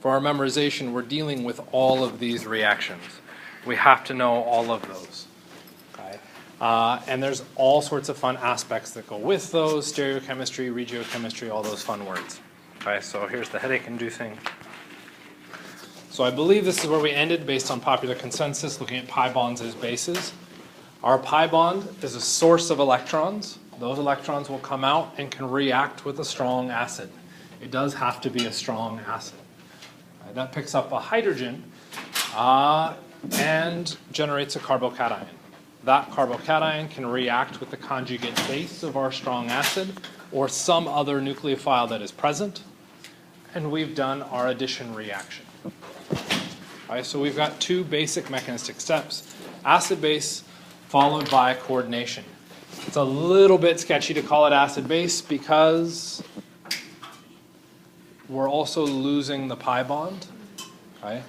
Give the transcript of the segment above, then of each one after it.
For our memorization, we're dealing with all of these reactions. We have to know all of those. Okay? And there's all sorts of fun aspects that go with those: stereochemistry, regiochemistry, all those fun words. Okay, so here's the headache-inducing. So I believe this is where we ended based on popular consensus, looking at pi bonds as bases. Our pi bond is a source of electrons. Those electrons will come out and can react with a strong acid. It does have to be a strong acid. Right, that picks up a hydrogen and generates a carbocation. That carbocation can react with the conjugate base of our strong acid or some other nucleophile that is present. And we've done our addition reaction. All right, so we've got two basic mechanistic steps: acid-base followed by coordination. It's a little bit sketchy to call it acid-base because we're also losing the pi bond. Okay?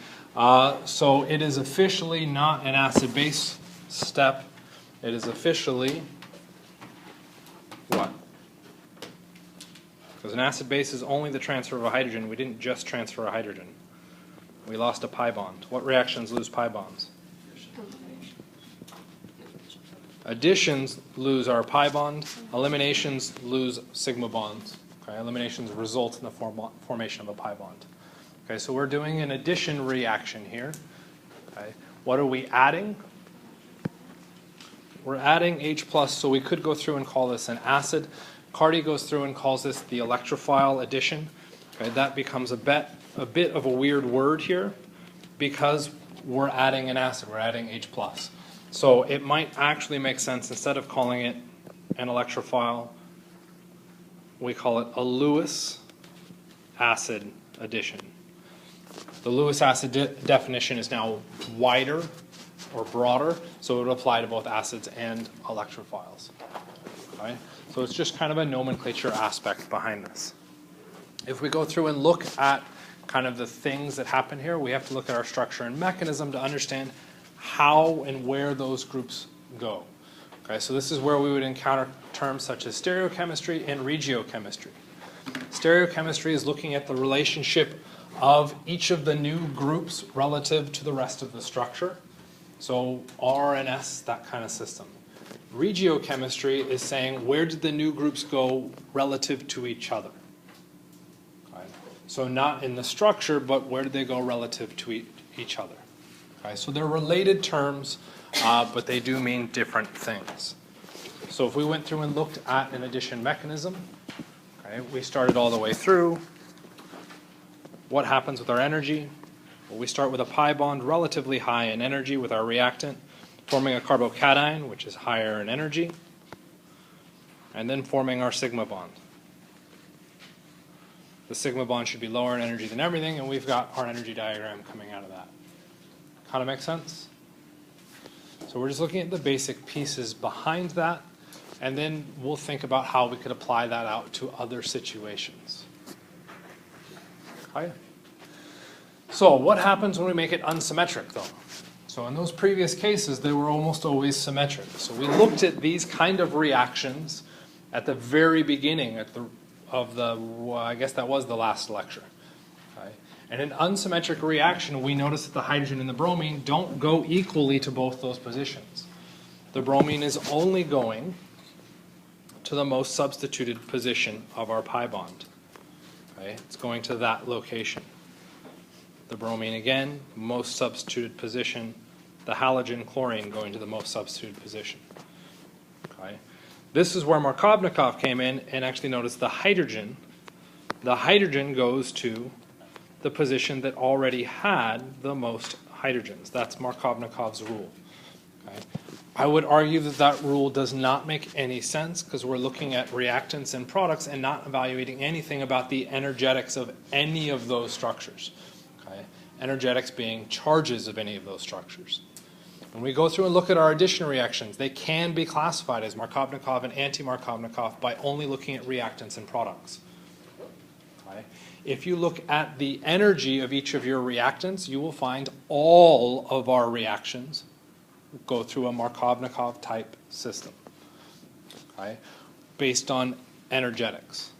So it is officially not an acid-base step. It is officially what? Because an acid-base is only the transfer of a hydrogen. We didn't just transfer a hydrogen. We lost a pi bond. What reactions lose pi bonds? Additions lose our pi bond. Eliminations lose sigma bonds. Okay? Eliminations result in the formation of a pi bond. Okay, so we're doing an addition reaction here. Okay? What are we adding? We're adding H+, so we could go through and call this an acid. Carty goes through and calls this the electrophile addition. Okay? That becomes a bit of a weird word here because we're adding an acid. We're adding H+. So it might actually make sense, instead of calling it an electrophile, we call it a Lewis acid addition. The Lewis acid definition is now wider or broader, so it would apply to both acids and electrophiles. Okay? So it's just kind of a nomenclature aspect behind this. If we go through and look at kind of the things that happen here, we have to look at our structure and mechanism to understand how and where those groups go. Okay, so this is where we would encounter terms such as stereochemistry and regiochemistry. Stereochemistry is looking at the relationship of each of the new groups relative to the rest of the structure. So R and S, that kind of system. Regiochemistry is saying, where did the new groups go relative to each other? Okay, so not in the structure, but where did they go relative to each other? Okay, so they're related terms, but they do mean different things. So if we went through and looked at an addition mechanism, okay, we started all the way through. What happens with our energy? Well, we start with a pi bond relatively high in energy with our reactant, forming a carbocation, which is higher in energy, and then forming our sigma bond. The sigma bond should be lower in energy than everything, and we've got our energy diagram coming out of that. Kind of makes sense? So we're just looking at the basic pieces behind that, and then we'll think about how we could apply that out to other situations. Okay? So what happens when we make it unsymmetric, though? So in those previous cases, they were almost always symmetric. So we looked at these kind of reactions at the very beginning I guess that was the last lecture. Okay? And in unsymmetric reaction, we notice that the hydrogen and the bromine don't go equally to both those positions. The bromine is only going to the most substituted position of our pi bond. Okay? It's going to that location. The bromine again, most substituted position. The halogen, chlorine, going to the most substituted position. Okay? This is where Markovnikov came in and actually noticed the hydrogen. The hydrogen goes to the position that already had the most hydrogens. That's Markovnikov's rule. Okay? I would argue that that rule does not make any sense because we're looking at reactants and products and not evaluating anything about the energetics of any of those structures. Okay? Energetics being charges of any of those structures. When we go through and look at our addition reactions, they can be classified as Markovnikov and anti-Markovnikov by only looking at reactants and products. Okay? If you look at the energy of each of your reactants, you will find all of our reactions go through a Markovnikov type system, okay, based on energetics.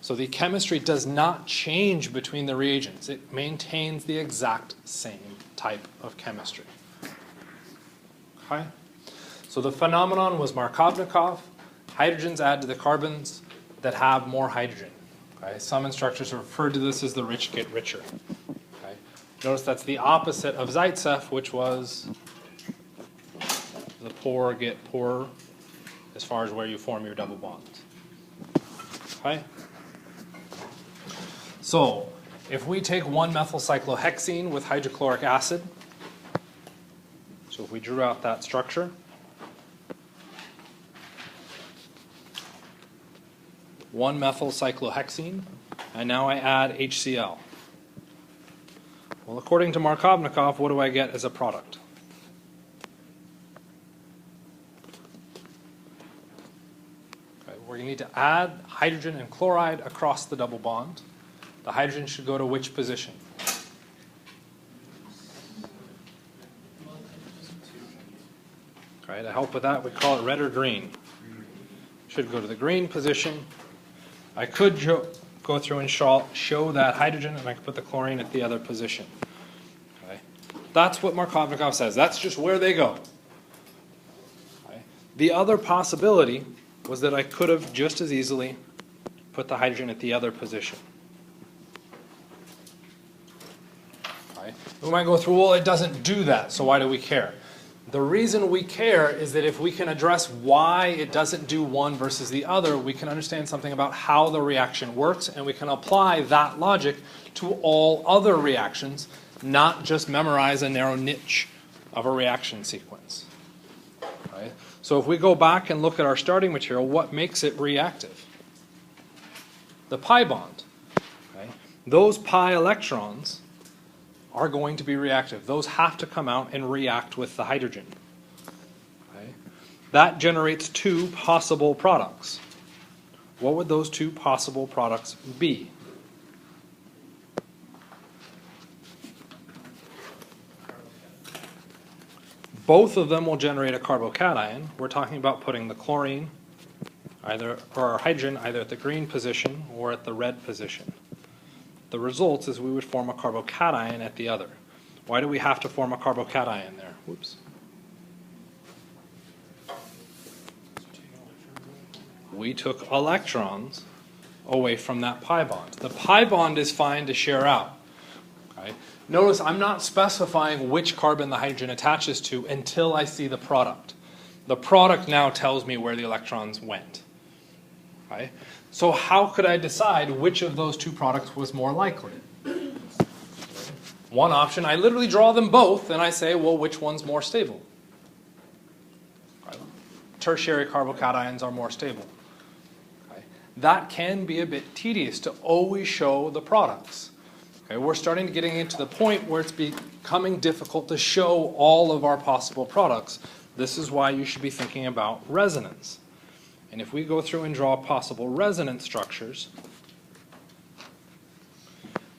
So the chemistry does not change between the reagents. It maintains the exact same type of chemistry. Okay? So the phenomenon was Markovnikov. Hydrogens add to the carbons that have more hydrogen. Okay? Some instructors have referred to this as the rich get richer. Okay? Notice that's the opposite of Zaitsev, which was the poor get poorer as far as where you form your double bonds. Okay? So, if we take 1-methylcyclohexene with hydrochloric acid, so if we drew out that structure, 1-methylcyclohexene, and now I add HCl. Well, according to Markovnikov, what do I get as a product? Okay, we're going to need to add hydrogen and chloride across the double bond. The hydrogen should go to which position? Okay, to help with that, we call it red or green. Should go to the green position. I could go through and show that hydrogen, and I could put the chlorine at the other position. Okay. That's what Markovnikov says. That's just where they go. Okay. The other possibility was that I could have just as easily put the hydrogen at the other position. Okay. We might go through, well, it doesn't do that, so why do we care? The reason we care is that if we can address why it doesn't do one versus the other, we can understand something about how the reaction works, and we can apply that logic to all other reactions, not just memorize a narrow niche of a reaction sequence. Right? So if we go back and look at our starting material, what makes it reactive? The pi bond. Okay? Those pi electrons are going to be reactive. Those have to come out and react with the hydrogen. Okay? That generates two possible products. What would those two possible products be? Both of them will generate a carbocation. We're talking about putting the chlorine or hydrogen either at the green position or at the red position. The result is we would form a carbocation at the other. Why do we have to form a carbocation there? Whoops. We took electrons away from that pi bond. The pi bond is fine to share out. Okay? Notice I'm not specifying which carbon the hydrogen attaches to until I see the product. The product now tells me where the electrons went. Okay? So how could I decide which of those two products was more likely? One option, I literally draw them both and I say, well, which one's more stable? Right. Tertiary carbocations are more stable. Okay. That can be a bit tedious to always show the products. Okay. We're starting to get into the point where it's becoming difficult to show all of our possible products. This is why you should be thinking about resonance. And if we go through and draw possible resonance structures,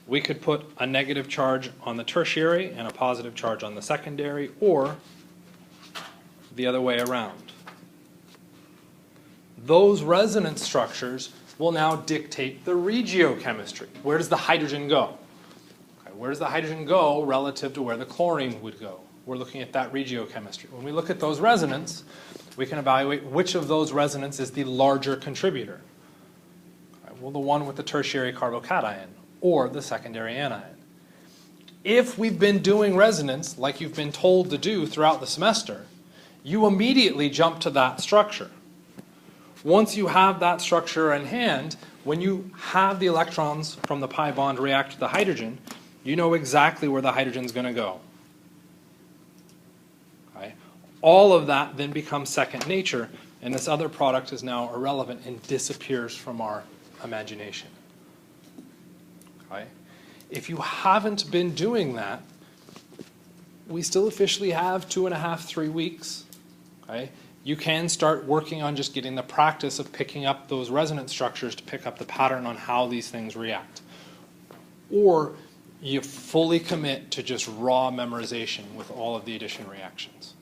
we could put a negative charge on the tertiary and a positive charge on the secondary, or the other way around. Those resonance structures will now dictate the regiochemistry. Where does the hydrogen go? Okay, where does the hydrogen go relative to where the chlorine would go? We're looking at that regiochemistry. When we look at those resonance, we can evaluate which of those resonance is the larger contributor. Okay, well, the one with the tertiary carbocation or the secondary anion. If we've been doing resonance like you've been told to do throughout the semester, you immediately jump to that structure. Once you have that structure in hand, when you have the electrons from the pi bond react to the hydrogen, you know exactly where the hydrogen's going to go. Okay? All of that then becomes second nature, and this other product is now irrelevant and disappears from our imagination. Okay? If you haven't been doing that, we still officially have 2.5, 3 weeks. Okay? You can start working on just getting the practice of picking up those resonance structures to pick up the pattern on how these things react. Or you fully commit to just raw memorization with all of the addition reactions.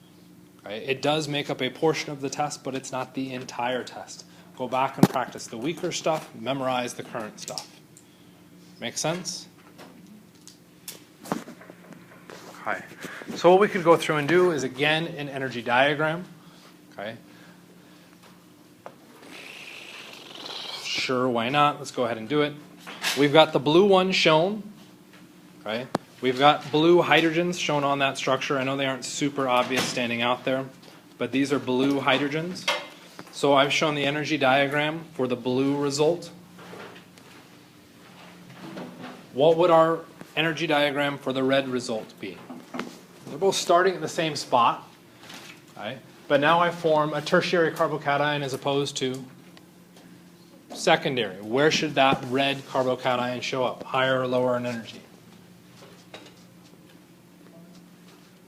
Okay? It does make up a portion of the test, but it's not the entire test. go back and practice the weaker stuff, memorize the current stuff. Make sense? Okay. So what we could go through and do is, again, an energy diagram. Okay. Sure, why not? Let's go ahead and do it. We've got the blue one shown. Okay. We've got blue hydrogens shown on that structure. I know they aren't super obvious standing out there, but these are blue hydrogens. So I've shown the energy diagram for the blue result. What would our energy diagram for the red result be? They're both starting at the same spot, right? But now I form a tertiary carbocation as opposed to secondary. Where should that red carbocation show up? Higher or lower in energy?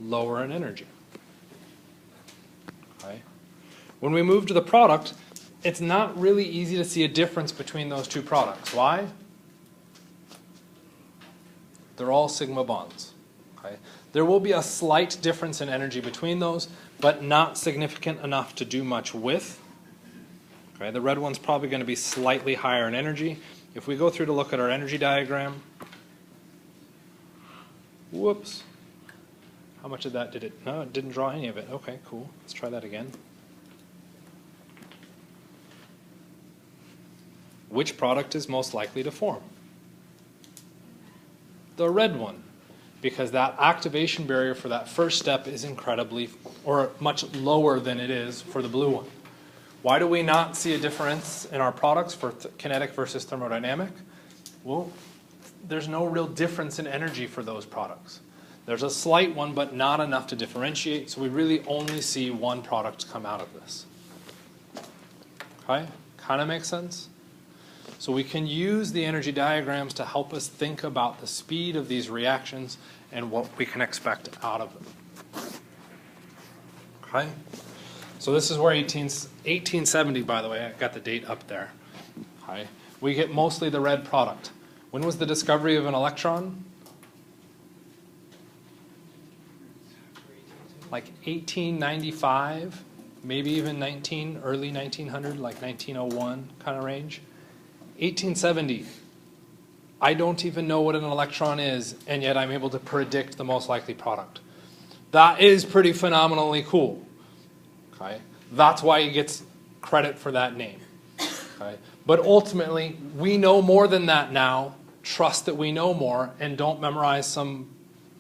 Lower in energy. Okay. When we move to the product, it's not really easy to see a difference between those two products. Why? They're all sigma bonds. Okay. There will be a slight difference in energy between those, but not significant enough to do much with. Okay. The red one's probably going to be slightly higher in energy. If we go through to look at our energy diagram, whoops. How much of that did it? No, it didn't draw any of it. Okay, cool. Let's try that again. Which product is most likely to form? The red one, because that activation barrier for that first step is incredibly, or much lower than it is for the blue one. Why do we not see a difference in our products for kinetic versus thermodynamic? Well, there's no real difference in energy for those products. There's a slight one, but not enough to differentiate, so we really only see one product come out of this. Okay? Kind of makes sense? So we can use the energy diagrams to help us think about the speed of these reactions and what we can expect out of them. Okay? So this is where 1870, by the way, I got the date up there. Okay? We get mostly the red product. When was the discovery of an electron? Like 1895, maybe even early 1900, like 1901 kind of range. 1870, I don't even know what an electron is, and yet I'm able to predict the most likely product. That is pretty phenomenally cool. Okay? That's why he gets credit for that name. Okay? But ultimately, we know more than that now. Trust that we know more, and don't memorize some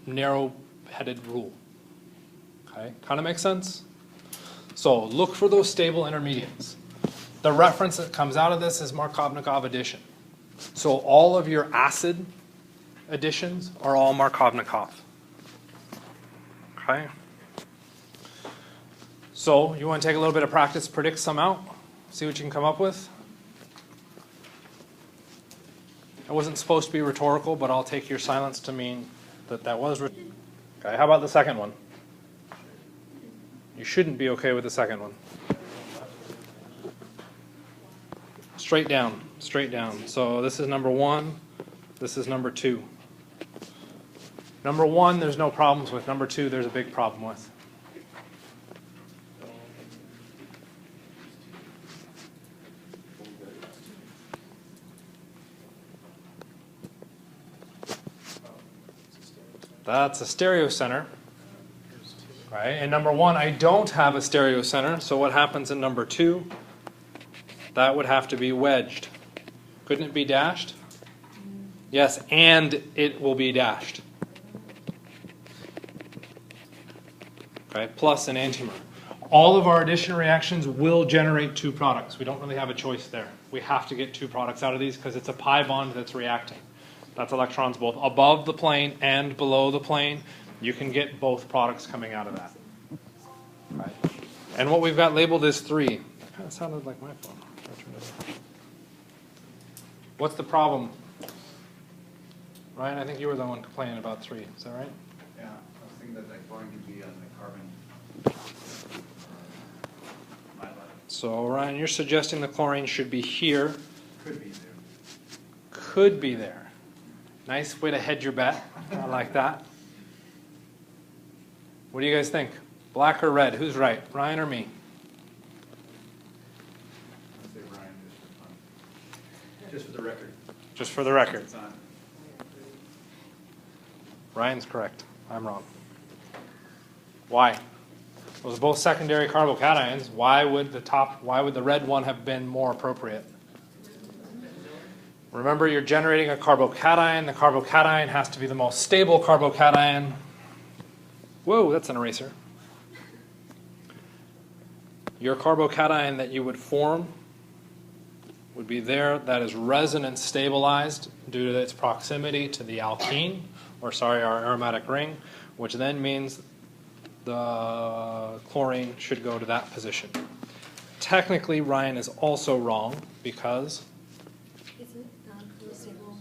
narrow-headed rule. Okay? Kind of makes sense? So look for those stable intermediates. The reference that comes out of this is Markovnikov addition. So all of your acid additions are all Markovnikov. Okay? So you want to take a little bit of practice, predict some out, see what you can come up with. It wasn't supposed to be rhetorical, but I'll take your silence to mean that that was. Okay, how about the second one? You shouldn't be okay with the second one. Straight down, straight down. So this is number 1, this is number 2. Number 1, there's no problems with. Number 2, there's a big problem with. That's a stereocenter. Right? And number 1, I don't have a stereocenter, so what happens in number 2? That would have to be wedged. Couldn't it be dashed? Yes, and it will be dashed. Okay, plus an enantiomer. All of our addition reactions will generate 2 products. We don't really have a choice there. We have to get 2 products out of these because it's a pi bond that's reacting. That's electrons both above the plane and below the plane. You can get both products coming out of that. Right. And what we've got labeled is 3. That kind of sounded like my phone. What's the problem? Ryan, I think you were the one complaining about 3. Is that right? Yeah, I was thinking that the chlorine could be on the carbon. So Ryan, you're suggesting the chlorine should be here. Could be there. Could be there. Nice way to hedge your bet. I like that. What do you guys think? Black or red? Who's right? Ryan or me? I'd say Ryan. the record. Just for the record. It's on. Ryan's correct. I'm wrong. Why? Those are both secondary carbocations. Why would the red one have been more appropriate? Remember, you're generating a carbocation. The carbocation has to be the most stable carbocation. Whoa, that's an eraser. Your carbocation that you would form would be there. That is resonance stabilized due to its proximity to the alkene, our aromatic ring, which then means the chlorine should go to that position. Technically, Ryan is also wrong because... Is it not most stable?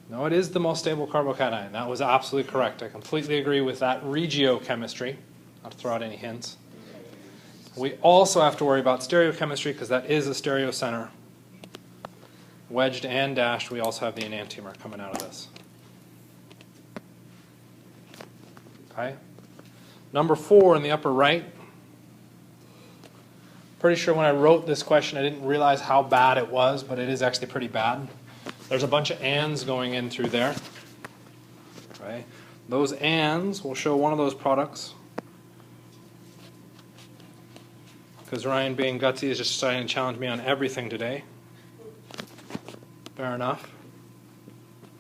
No, it is the most stable carbocation. That was absolutely correct. I completely agree with that. Regiochemistry. Not to throw out any hints. We also have to worry about stereochemistry because that is a stereocenter. Wedged and dashed, we also have the enantiomer coming out of this. Okay. Number 4 in the upper right. Pretty sure when I wrote this question I didn't realize how bad it was, but it is actually pretty bad. There's a bunch of ands going in through there. Right? Those ands will show one of those products. Because Ryan, being gutsy, is just starting to challenge me on everything today. Fair enough.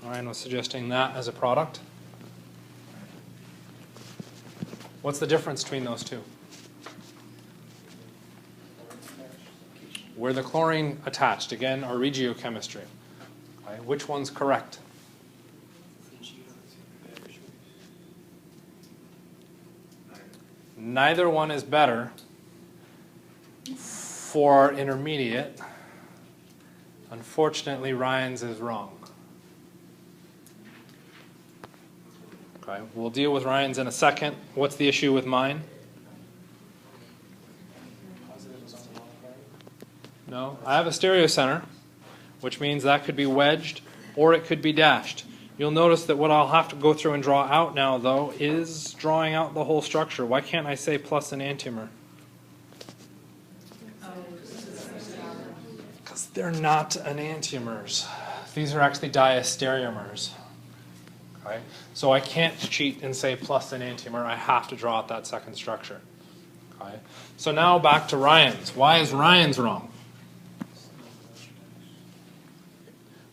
Ryan was suggesting that as a product. What's the difference between those two? Where the chlorine attached, again, our regiochemistry. Okay, which one's correct? Neither one is better for our intermediate. Unfortunately, Ryan's is wrong. Okay, we'll deal with Ryan's in a second. What's the issue with mine? No, I have a stereocenter, which means that could be wedged or it could be dashed. You'll notice that what I'll have to go through and draw out now, though, is drawing out the whole structure. Why can't I say plus enantiomer? Because they're not enantiomers. These are actually diastereomers. Okay? So I can't cheat and say plus enantiomer. I have to draw out that second structure. Okay? So now back to Ryan's. Why is Ryan's wrong?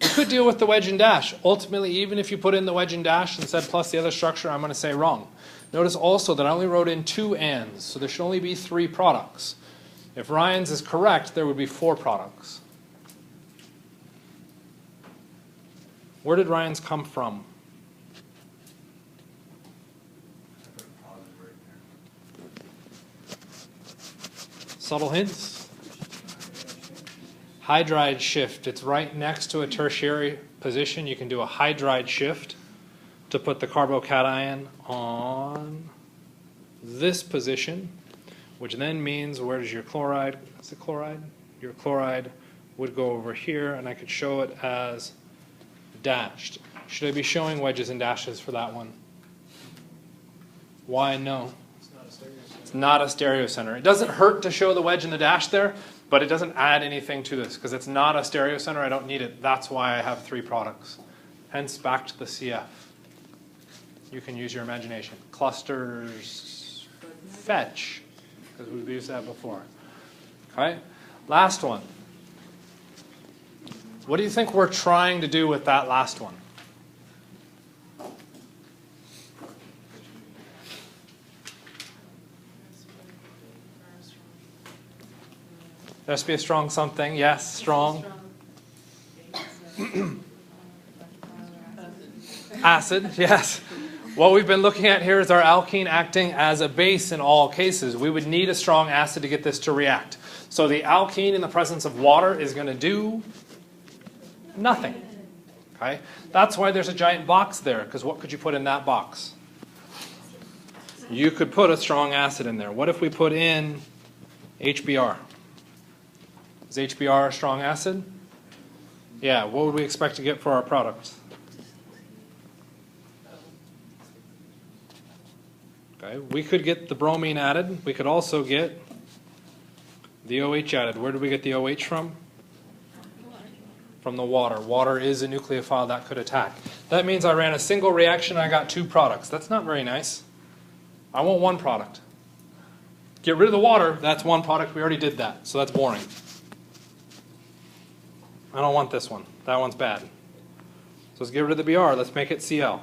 We could deal with the wedge and dash. Ultimately, even if you put in the wedge and dash and said plus the other structure, I'm going to say wrong. Notice also that I only wrote in 2 ands, so there should only be 3 products. If Ryan's is correct, there would be 4 products. Where did Ryan's come from? Subtle hints? Hydride shift. It's right next to a tertiary position. You can do a hydride shift to put the carbocation on this position, which then means where does your chloride, is it chloride? Your chloride would go over here, and I could show it as dashed. Should I be showing wedges and dashes for that one? Why no? It's not a stereocenter. It doesn't hurt to show the wedge and the dash there, but it doesn't add anything to this because it's not a stereocenter. I don't need it. That's why I have 3 products. Hence, back to the CF. You can use your imagination. Clusters, fetch, because we've used that before. Okay, last one. What do you think we're trying to do with that last one? There has to be a strong something. Yes, strong. Acid, yes. What we've been looking at here is our alkene acting as a base in all cases. We would need a strong acid to get this to react. So the alkene in the presence of water is going to do nothing. Okay? That's why there's a giant box there, because what could you put in that box? You could put a strong acid in there. What if we put in HBr? Is HBr a strong acid? Yeah, what would we expect to get for our product? Okay, we could get the bromine added. We could also get the OH added. Where did we get the OH from? from the water. Water is a nucleophile that could attack. That means I ran a single reaction, I got 2 products. That's not very nice. I want 1 product. Get rid of the water, that's 1 product. We already did that, so that's boring. I don't want this one. That one's bad. So let's get rid of the Br. Let's make it Cl.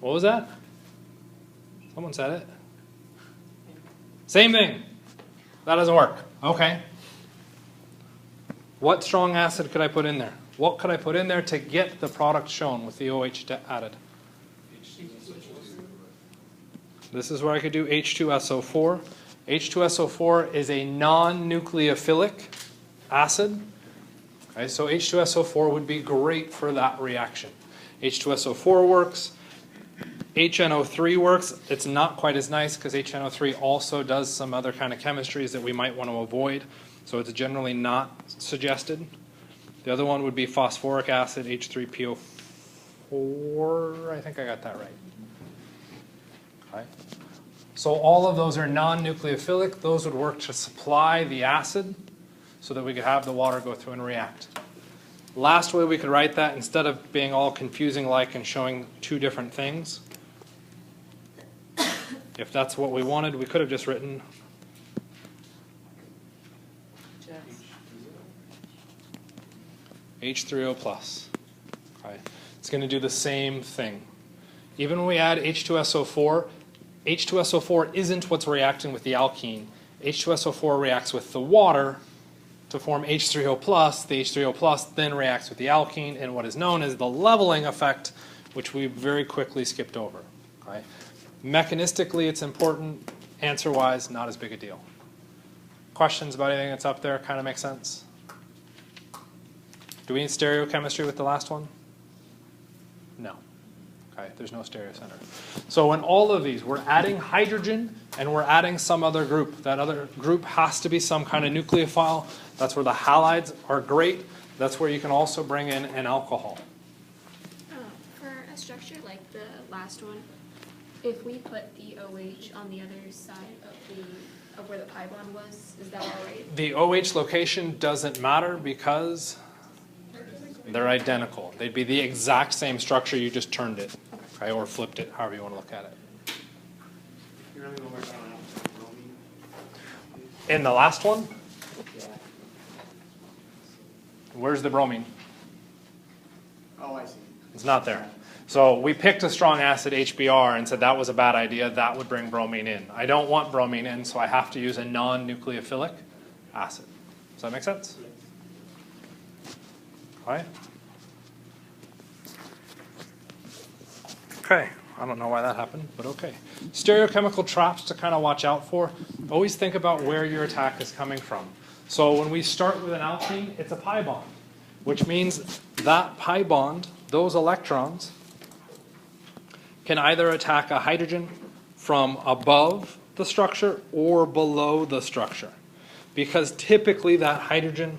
What was that? Someone said it. Same thing. That doesn't work. Okay. What strong acid could I put in there? What could I put in there to get the product shown with the OH added? This is where I could do H2SO4. H2SO4 is a non-nucleophilic acid. Okay, so H2SO4 would be great for that reaction. H2SO4 works. HNO3 works. It's not quite as nice because HNO3 also does some other kind of chemistries that we might want to avoid. So it's generally not suggested. The other one would be phosphoric acid, H3PO4. I think I got that right. Okay. So all of those are non-nucleophilic. Those would work to supply the acid so that we could have the water go through and react. Last way we could write that, instead of being all confusing like and showing 2 different things, if that's what we wanted, we could have just written H3O plus. Okay. It's going to do the same thing. Even when we add H2SO4, H2SO4 isn't what's reacting with the alkene. H2SO4 reacts with the water to form H3O plus. The H3O plus then reacts with the alkene in what is known as the leveling effect, which we very quickly skipped over. Okay? Mechanistically, it's important. Answer-wise, not as big a deal. Questions about anything that's up there? Kind of makes sense? Do we need stereochemistry with the last one? No. Okay, there's no stereocenter. So in all of these, we're adding hydrogen and we're adding some other group. That other group has to be some kind of nucleophile. That's where the halides are great. That's where you can also bring in an alcohol. For a structure like the last one, if we put the OH on the other side of where the pi bond was, is that all right? The OH location doesn't matter because they're identical. They'd be the exact same structure, you just turned it, okay, or flipped it, however you want to look at it. In the last one? Where's the bromine? Oh, I see. It's not there. So we picked a strong acid, HBr, and said that was a bad idea. That would bring bromine in. I don't want bromine in, so I have to use a non-nucleophilic acid. Does that make sense? Right? Okay, I don't know why that happened, but okay. Stereochemical traps to kind of watch out for. Always think about where your attack is coming from. So when we start with an alkene, it's a pi bond, which means that pi bond, those electrons, can either attack a hydrogen from above the structure or below the structure. Because typically that hydrogen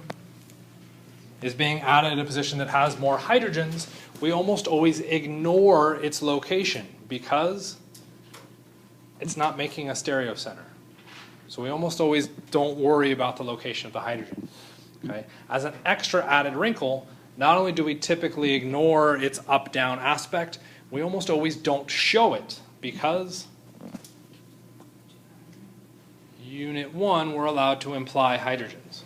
is being added in a position that has more hydrogens, we almost always ignore its location because it's not making a stereocenter. So we almost always don't worry about the location of the hydrogen. Okay? As an extra added wrinkle, not only do we typically ignore its up-down aspect, we almost always don't show it because Unit 1, we're allowed to imply hydrogens.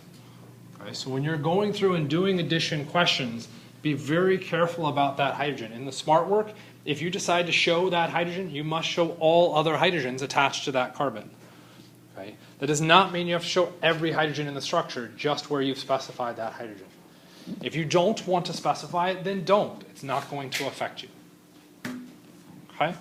Okay, so when you're going through and doing addition questions, be very careful about that hydrogen. In the smart work, if you decide to show that hydrogen, you must show all other hydrogens attached to that carbon. Okay? That does not mean you have to show every hydrogen in the structure, just where you've specified that hydrogen. If you don't want to specify it, then don't. It's not going to affect you. Okay?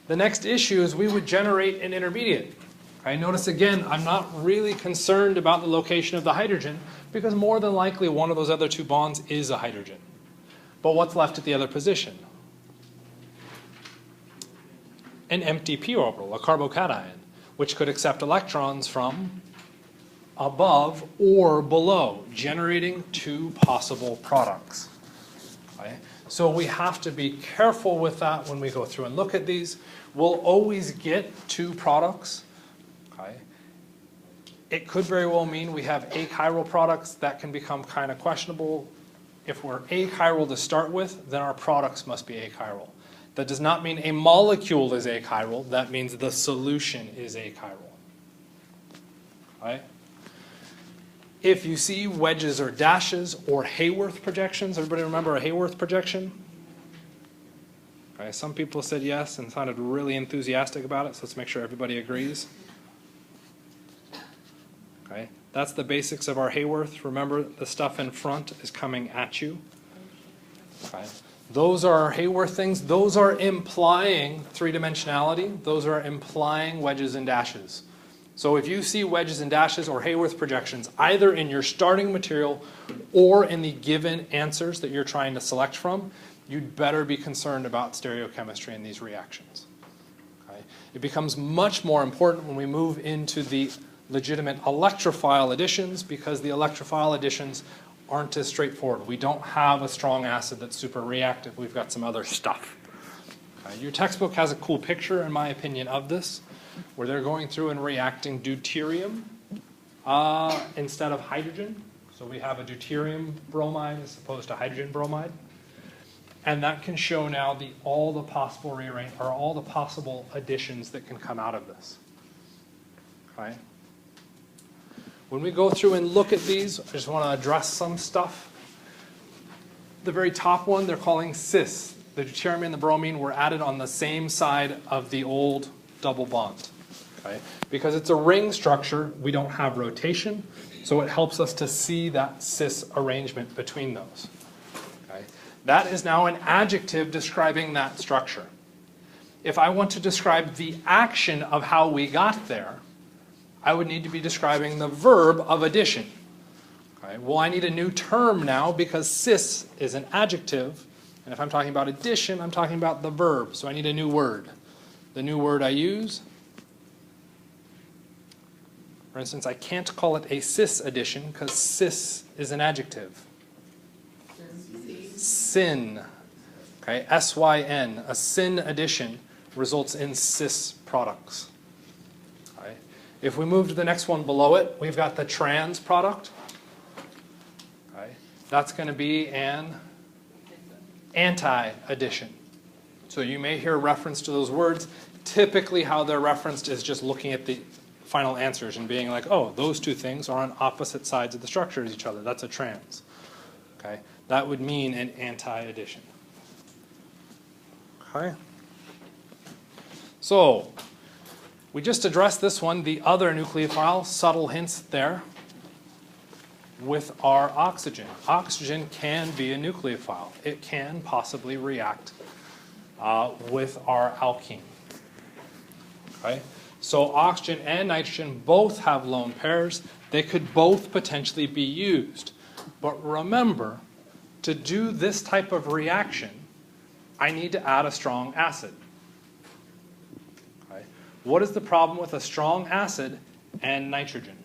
The next issue is we would generate an intermediate. Okay, notice again, I'm not really concerned about the location of the hydrogen because more than likely one of those other 2 bonds is a hydrogen. But what's left at the other position? An empty p orbital, a carbocation, which could accept electrons from above or below, generating 2 possible products. Okay? So we have to be careful with that when we go through and look at these. We'll always get 2 products. Okay? It could very well mean we have achiral products. That can become kind of questionable. If we're achiral to start with, then our products must be achiral. That does not mean a molecule is achiral. That means the solution is achiral. Right? If you see wedges or dashes or Haworth projections, everybody remember a Haworth projection? Okay, some people said yes and sounded really enthusiastic about it, so let's make sure everybody agrees. Okay, that's the basics of our Haworth. Remember, the stuff in front is coming at you. Okay. Those are our Haworth things. Those are implying three-dimensionality. Those are implying wedges and dashes. So if you see wedges and dashes or Haworth projections, either in your starting material or in the given answers that you're trying to select from, you'd better be concerned about stereochemistry in these reactions. Okay? It becomes much more important when we move into the legitimate electrophile additions, because the electrophile additions aren't as straightforward. We don't have a strong acid that's super reactive. We've got some other stuff. Okay? Your textbook has a cool picture, in my opinion, of this, where they're going through and reacting deuterium instead of hydrogen. So we have a deuterium bromide as opposed to hydrogen bromide. And that can show now all the possible rearrange or all the possible additions that can come out of this. Okay. When we go through and look at these, I just want to address some stuff. The very top one, they're calling cis. The deuterium and the bromine were added on the same side of the old double bond. Okay. Because it's a ring structure, we don't have rotation, so it helps us to see that cis arrangement between those. Okay. That is now an adjective describing that structure. If I want to describe the action of how we got there, I would need to be describing the verb of addition. Okay. Well, I need a new term now because cis is an adjective, and if I'm talking about addition, I'm talking about the verb, so I need a new word. The new word I use, for instance, I can't call it a cis addition because cis is an adjective. Syn, okay, S-Y-N, a syn addition results in cis products. Okay. If we move to the next one below it, we've got the trans product. Okay. That's going to be an anti-addition. So you may hear reference to those words. Typically how they're referenced is just looking at the final answers and being like, oh, those two things are on opposite sides of the structure as each other. That's a trans. Okay. That would mean an anti-addition. Okay. So we just addressed this one, the other nucleophile, subtle hints there, with our oxygen. Oxygen can be a nucleophile. It can possibly react with our alkene. Okay? So oxygen and nitrogen both have lone pairs. They could both potentially be used. But remember, to do this type of reaction, I need to add a strong acid. Okay? What is the problem with a strong acid and nitrogen?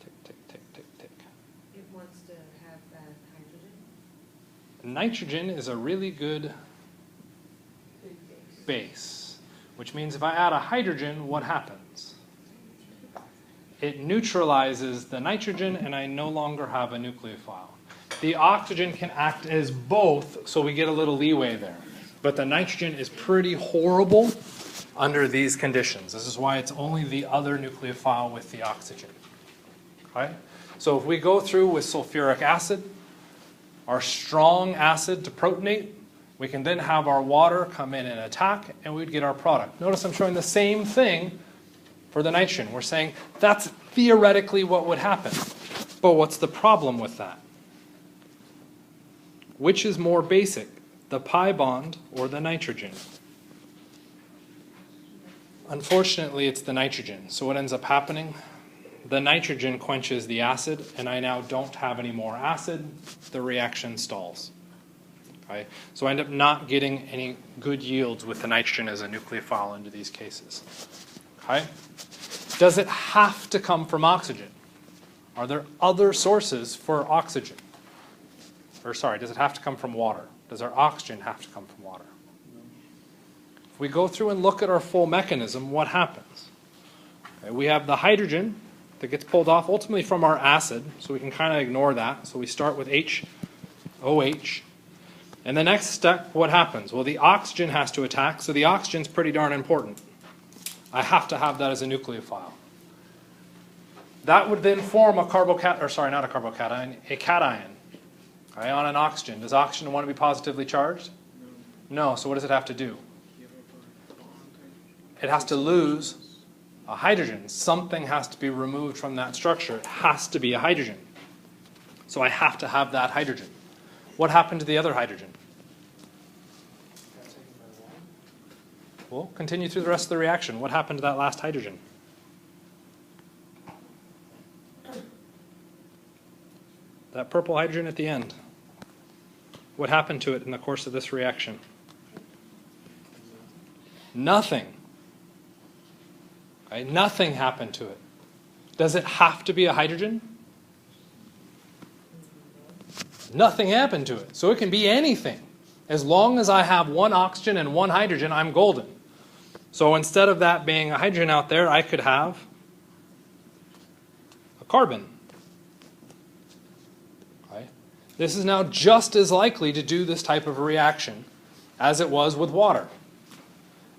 Tick, tick, tick, tick, tick. It wants to have hydrogen. Nitrogen is a really good base, which means if I add a hydrogen, what happens? It neutralizes the nitrogen, and I no longer have a nucleophile. The oxygen can act as both, so we get a little leeway there. But the nitrogen is pretty horrible under these conditions. This is why it's only the other nucleophile with the oxygen. Okay? So if we go through with sulfuric acid, our strong acid to protonate, we can then have our water come in and attack, and we'd get our product. Notice I'm showing the same thing for the nitrogen. We're saying that's theoretically what would happen. But what's the problem with that? Which is more basic, the pi bond or the nitrogen? Unfortunately, it's the nitrogen. So what ends up happening? The nitrogen quenches the acid, and I now don't have any more acid. The reaction stalls. Okay? So I end up not getting any good yields with the nitrogen as a nucleophile into these cases. Okay? Does it have to come from oxygen? Are there other sources for oxygen? Or sorry, does it have to come from water? Does our oxygen have to come from water? If we go through and look at our full mechanism, what happens? Okay, we have the hydrogen that gets pulled off ultimately from our acid, so we can kind of ignore that. So we start with HOH. And the next step, what happens? Well, the oxygen has to attack, so the oxygen's pretty darn important. I have to have that as a nucleophile. That would then form a carbocation, or sorry, not a carbocation, a cation, okay, on an oxygen. Does oxygen want to be positively charged? No, so what does it have to do? It has to lose a hydrogen. Something has to be removed from that structure. It has to be a hydrogen. So I have to have that hydrogen. What happened to the other hydrogen? Well, continue through the rest of the reaction. What happened to that last hydrogen? That purple hydrogen at the end. What happened to it in the course of this reaction? Nothing. Okay, nothing happened to it. Does it have to be a hydrogen? Nothing happened to it. So it can be anything. As long as I have one oxygen and one hydrogen, I'm golden. So instead of that being a hydrogen out there, I could have a carbon. Okay. This is now just as likely to do this type of a reaction as it was with water.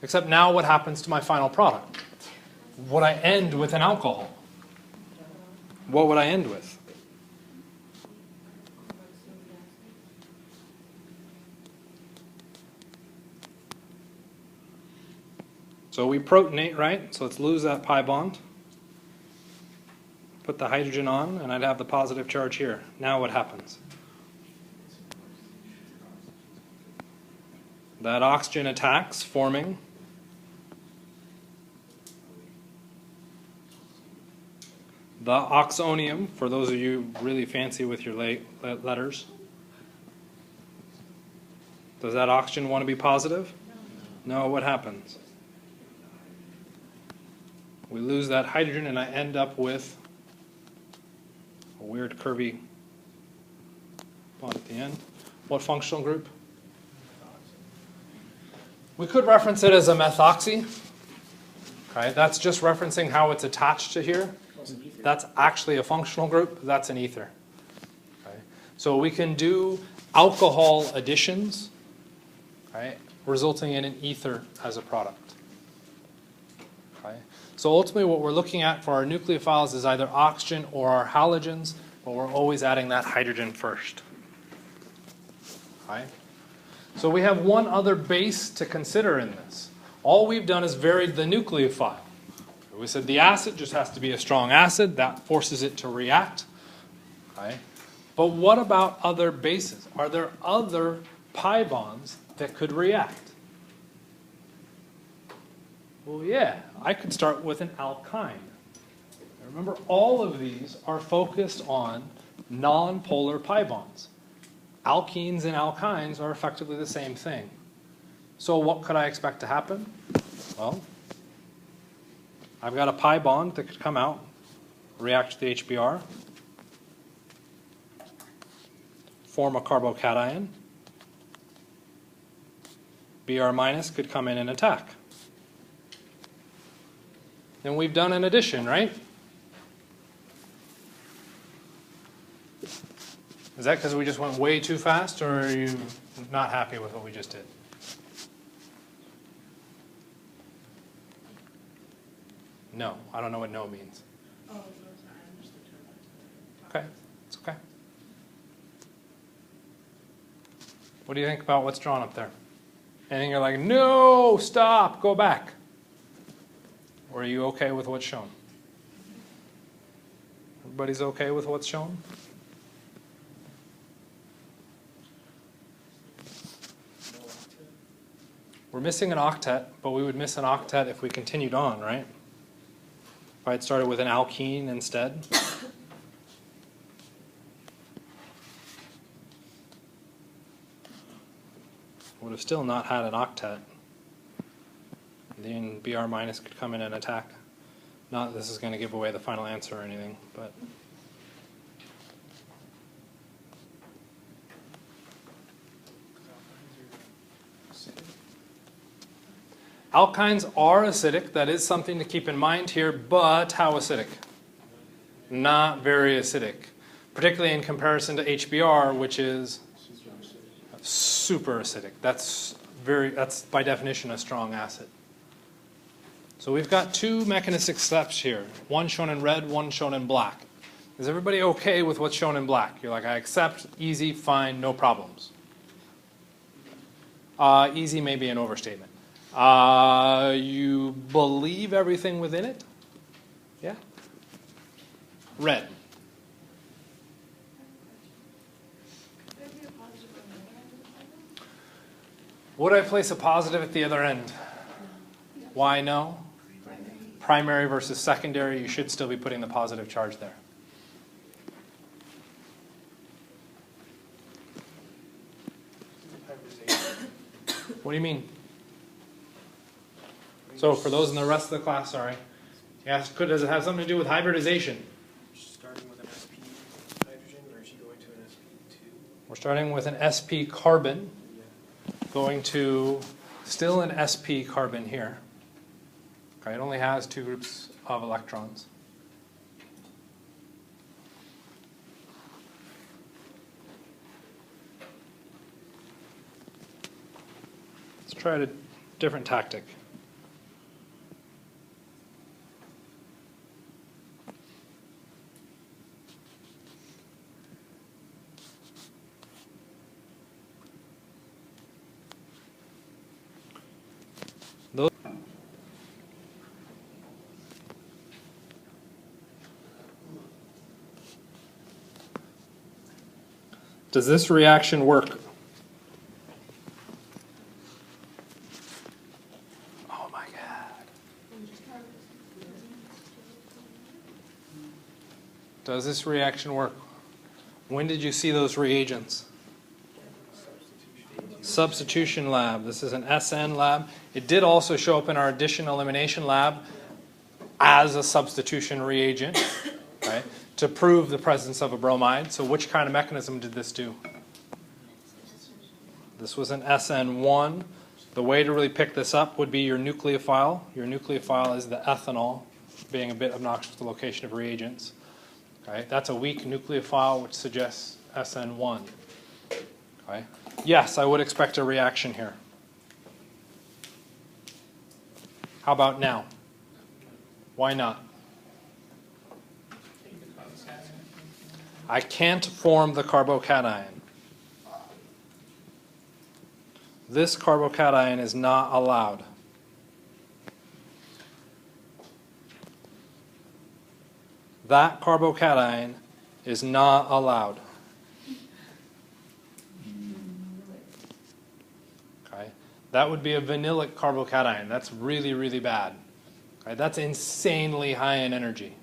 Except now what happens to my final product? Would I end with an alcohol? What would I end with? So we protonate, right? So let's lose that pi bond. Put the hydrogen on, and I'd have the positive charge here. Now what happens? That oxygen attacks, forming the oxonium, for those of you really fancy with your letters. Does that oxygen want to be positive? No, what happens? We lose that hydrogen, and I end up with a weird curvy bond at the end. What functional group? We could reference it as a methoxy. Okay, that's just referencing how it's attached to here. That's actually a functional group. That's an ether. Okay. So we can do alcohol additions, right, resulting in an ether as a product. Okay. So ultimately what we're looking at for our nucleophiles is either oxygen or our halogens, but we're always adding that hydrogen first. Okay. So we have one other base to consider in this. All we've done is varied the nucleophile. We said the acid just has to be a strong acid. That forces it to react. Okay. But what about other bases? Are there other pi bonds that could react? Well, yeah. I could start with an alkyne. Remember, all of these are focused on non-polar pi bonds. Alkenes and alkynes are effectively the same thing. So what could I expect to happen? Well, I've got a pi bond that could come out, react to the HBr, form a carbocation. Br minus could come in and attack. Then we've done an addition, right? Is that because we just went way too fast, or are you not happy with what we just did? No, I don't know what no means. Oh, I understood. Okay, it's okay. What do you think about what's drawn up there? Anything you're like, no, stop, go back? Or are you okay with what's shown? Everybody's okay with what's shown? We're missing an octet, but we would miss an octet if we continued on, right? If I had started with an alkene instead. Would have still not had an octet. Then Br minus could come in and attack. Not that this is going to give away the final answer or anything, but Alkynes are acidic. That is something to keep in mind here, but how acidic? Not very acidic, particularly in comparison to HBr, which is super acidic. That's by definition a strong acid. So we've got two mechanistic steps here, one shown in red, one shown in black. Is everybody okay with what's shown in black? You're like, I accept, easy, fine, no problems. Easy may be an overstatement. You believe everything within it? Yeah? Red. Would I place a positive at the other end? Why no? Primary versus secondary, you should still be putting the positive charge there. What do you mean? So for those in the rest of the class, sorry. Yes, does it have something to do with hybridization? Starting with an sp hydrogen, or is she going to an sp2? We're starting with an sp carbon, going to still an sp carbon here. Okay, it only has two groups of electrons. Let's try a different tactic. Does this reaction work? Oh my God. Does this reaction work? When did you see those reagents? Substitution lab. This is an SN lab. It did also show up in our addition elimination lab as a substitution reagent, right, to prove the presence of a bromide. So which kind of mechanism did this do? This was an SN1. The way to really pick this up would be your nucleophile. Your nucleophile is the ethanol, being a bit obnoxious to the location of reagents. Okay, that's a weak nucleophile, which suggests SN1. Okay. Yes, I would expect a reaction here. How about now? Why not? I can't form the carbocation. This carbocation is not allowed. That carbocation is not allowed. Okay? That would be a vanillic carbocation. That's really, really bad. Okay? That's insanely high in energy.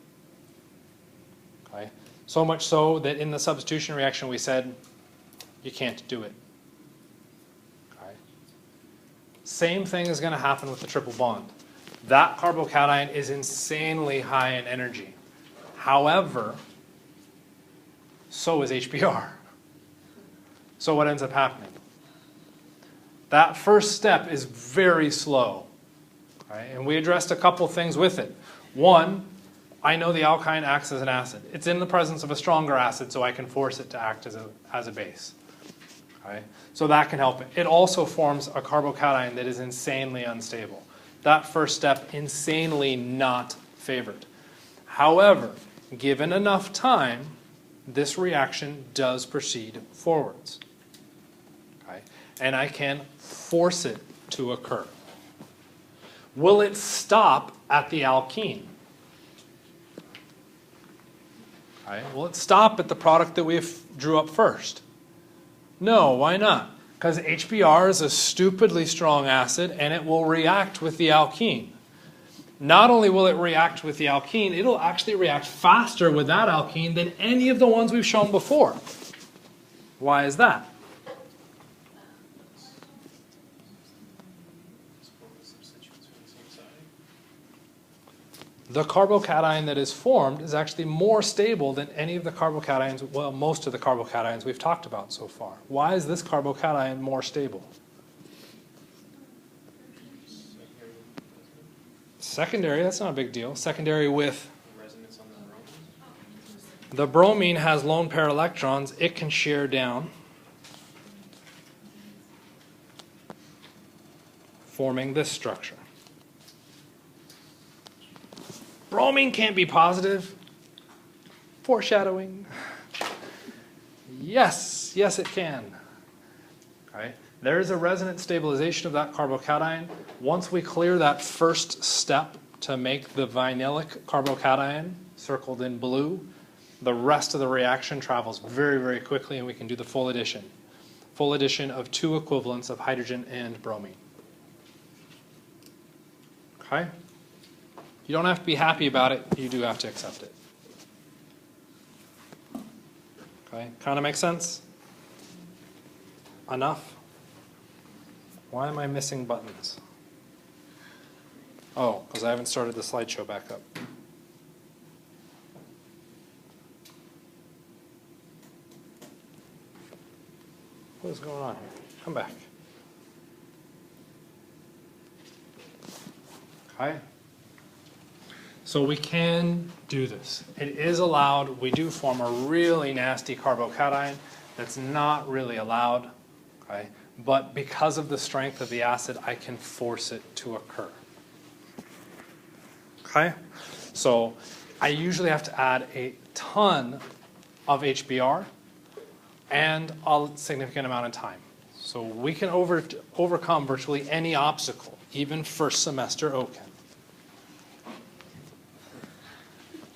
Okay? So much so that in the substitution reaction we said, you can't do it. Okay? Same thing is going to happen with the triple bond. That carbocation is insanely high in energy. However, so is HBr. So what ends up happening? That first step is very slow. Right? And we addressed a couple things with it. One, I know the alkyne acts as an acid. It's in the presence of a stronger acid, so I can force it to act as a base. Okay? So that can help it. It also forms a carbocation that is insanely unstable. That first step, insanely not favored. However, given enough time, this reaction does proceed forwards. Okay? And I can force it to occur. Will it stop at the alkene? Okay? Will it stop at the product that we drew up first? No, why not? Because HBr is a stupidly strong acid and it will react with the alkene. Not only will it react with the alkene, it'll actually react faster with that alkene than any of the ones we've shown before. Why is that? The carbocation that is formed is actually more stable than any of the carbocations, well, most of the carbocations we've talked about so far. Why is this carbocation more stable? Secondary, that's not a big deal. Secondary with Resonance on the bromine. the bromine has lone pair electrons. It can shear down, forming this structure. Bromine can't be positive. Foreshadowing. Yes, yes it can. Okay. There is a resonance stabilization of that carbocation. Once we clear that first step to make the vinylic carbocation circled in blue, the rest of the reaction travels very, very quickly and we can do the full addition. Full addition of 2 equivalents of hydrogen and bromine. Okay? You don't have to be happy about it, you do have to accept it. Okay, kind of makes sense? Enough? Why am I missing buttons? Oh, because I haven't started the slideshow back up. What is going on here? Come back. Okay. So we can do this. It is allowed. We do form a really nasty carbocation that's not really allowed. Okay. But because of the strength of the acid, I can force it to occur. Okay? So I usually have to add a ton of HBr and a significant amount of time. So we can overcome virtually any obstacle, even first semester OChem.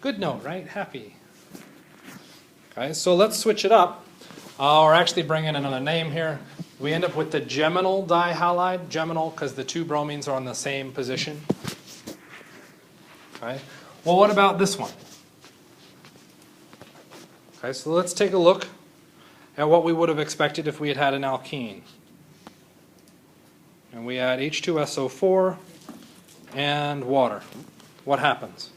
Good note, right? Happy. Okay, so let's switch it up. Or actually bring in another name here. We end up with the geminal dihalide. Geminal because the 2 bromines are on the same position. Okay. Well, what about this one? Okay, so let's take a look at what we would have expected if we had had an alkene. And we add H2SO4 and water. What happens?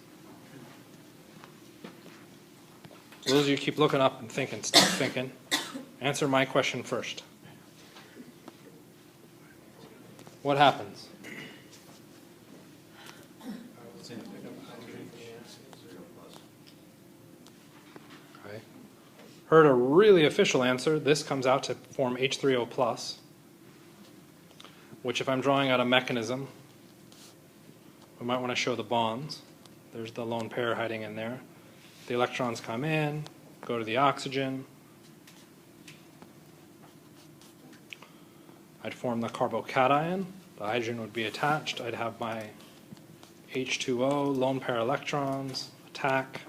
Those of you keep looking up and thinking, stop thinking. Answer my question first. What happens? Okay. Heard a really official answer. This comes out to form H3O+, which if I'm drawing out a mechanism, we might want to show the bonds. There's the lone pair hiding in there. The electrons come in, go to the oxygen. I'd form the carbocation. The hydrogen would be attached. I'd have my H2O, lone pair electrons, attack.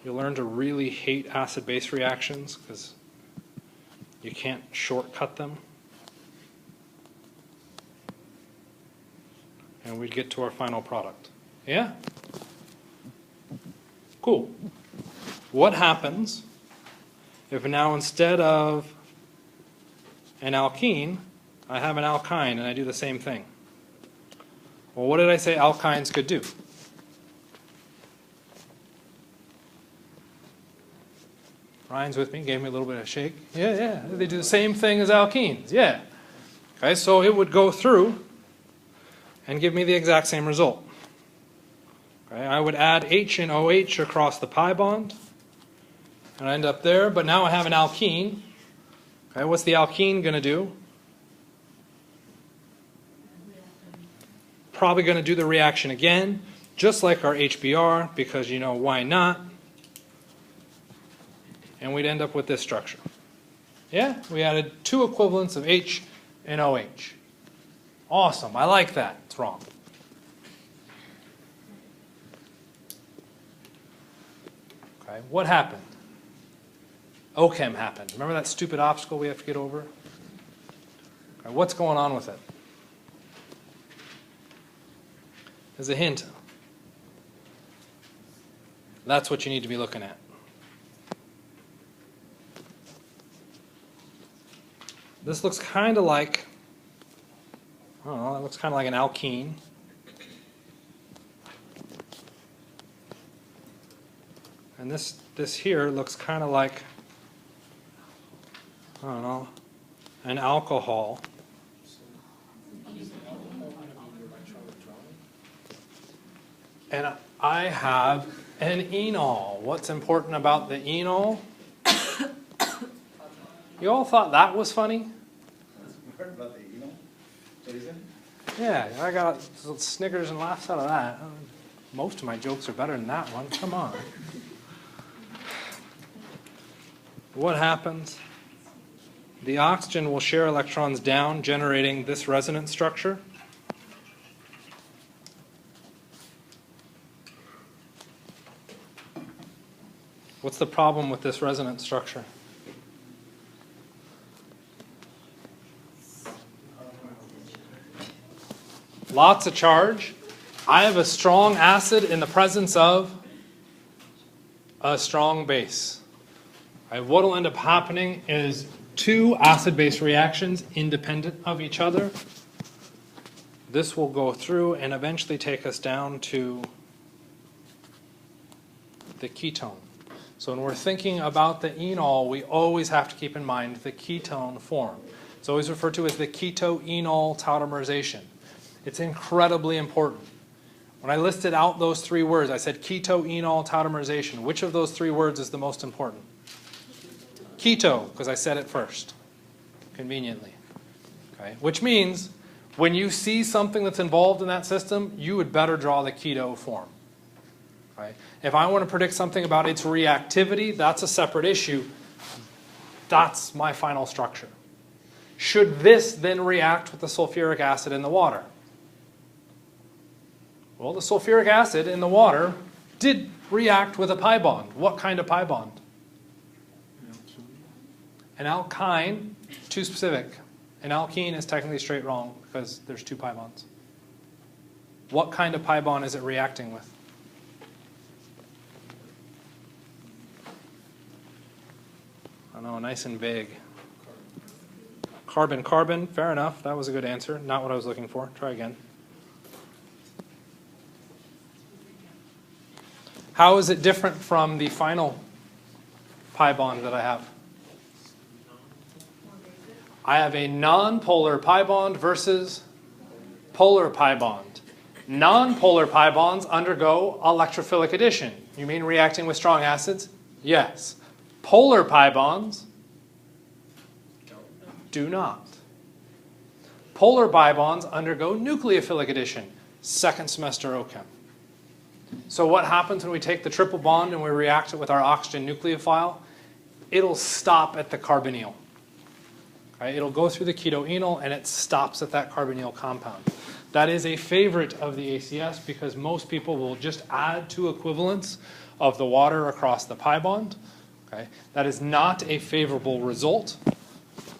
You'll learn to really hate acid-base reactions because you can't shortcut them. And we'd get to our final product. Yeah? Cool. What happens if now instead of an alkene, I have an alkyne and I do the same thing? Well, what did I say alkynes could do? Ryan's with me, gave me a little bit of a shake. Yeah, they do the same thing as alkenes. Yeah. Okay, so it would go through and give me the exact same result. Okay, I would add H and OH across the pi bond, and I end up there, but now I have an alkene. Okay, what's the alkene going to do? Probably going to do the reaction again, just like our HBr, because you know why not? And we'd end up with this structure. Yeah, we added 2 equivalents of H and OH. Awesome, I like that. It's wrong. Okay, what happened? OChem happened. Remember that stupid obstacle we have to get over? Okay, what's going on with it? As a hint, that's what you need to be looking at. This looks kind of like, I don't know, it looks kind of like an alkene. And this here looks kind of like, I don't know, an alcohol. and I have an enol. What's important about the enol? You all thought that was funny? Heard about the email? Jason? Yeah, I got snickers and laughs out of that. Most of my jokes are better than that one. Come on. What happens? The oxygen will share electrons down, generating this resonance structure. What's the problem with this resonance structure? Lots of charge. I have a strong acid in the presence of a strong base. What will end up happening is two acid-base reactions independent of each other. This will go through and eventually take us down to the ketone. So when we're thinking about the enol, we always have to keep in mind the ketone form. It's always referred to as the keto-enol tautomerization. It's incredibly important. When I listed out those three words, I said keto-enol tautomerization. Which of those three words is the most important? Keto, because I said it first, conveniently. Okay? Which means when you see something that's involved in that system, you would better draw the keto form. Okay? If I want to predict something about its reactivity, that's a separate issue. That's my final structure. Should this then react with the sulfuric acid in the water? Well, the sulfuric acid in the water did react with a pi bond. What kind of pi bond? An alkyne, too specific. An alkene is technically straight wrong because there's two pi bonds. What kind of pi bond is it reacting with? I don't know, nice and vague. Carbon-carbon, fair enough. That was a good answer. Not what I was looking for. Try again. How is it different from the final pi bond that I have? I have a non-polar pi bond versus polar pi bond. Non-polar pi bonds undergo electrophilic addition. You mean reacting with strong acids? Yes. Polar pi bonds do not. Polar pi bonds undergo nucleophilic addition. Second semester OChem. So what happens when we take the triple bond and we react it with our oxygen nucleophile? It'll stop at the carbonyl. Okay? It'll go through the keto-enol and it stops at that carbonyl compound. That is a favorite of the ACS because most people will just add two equivalents of the water across the pi bond. Okay? That is not a favorable result.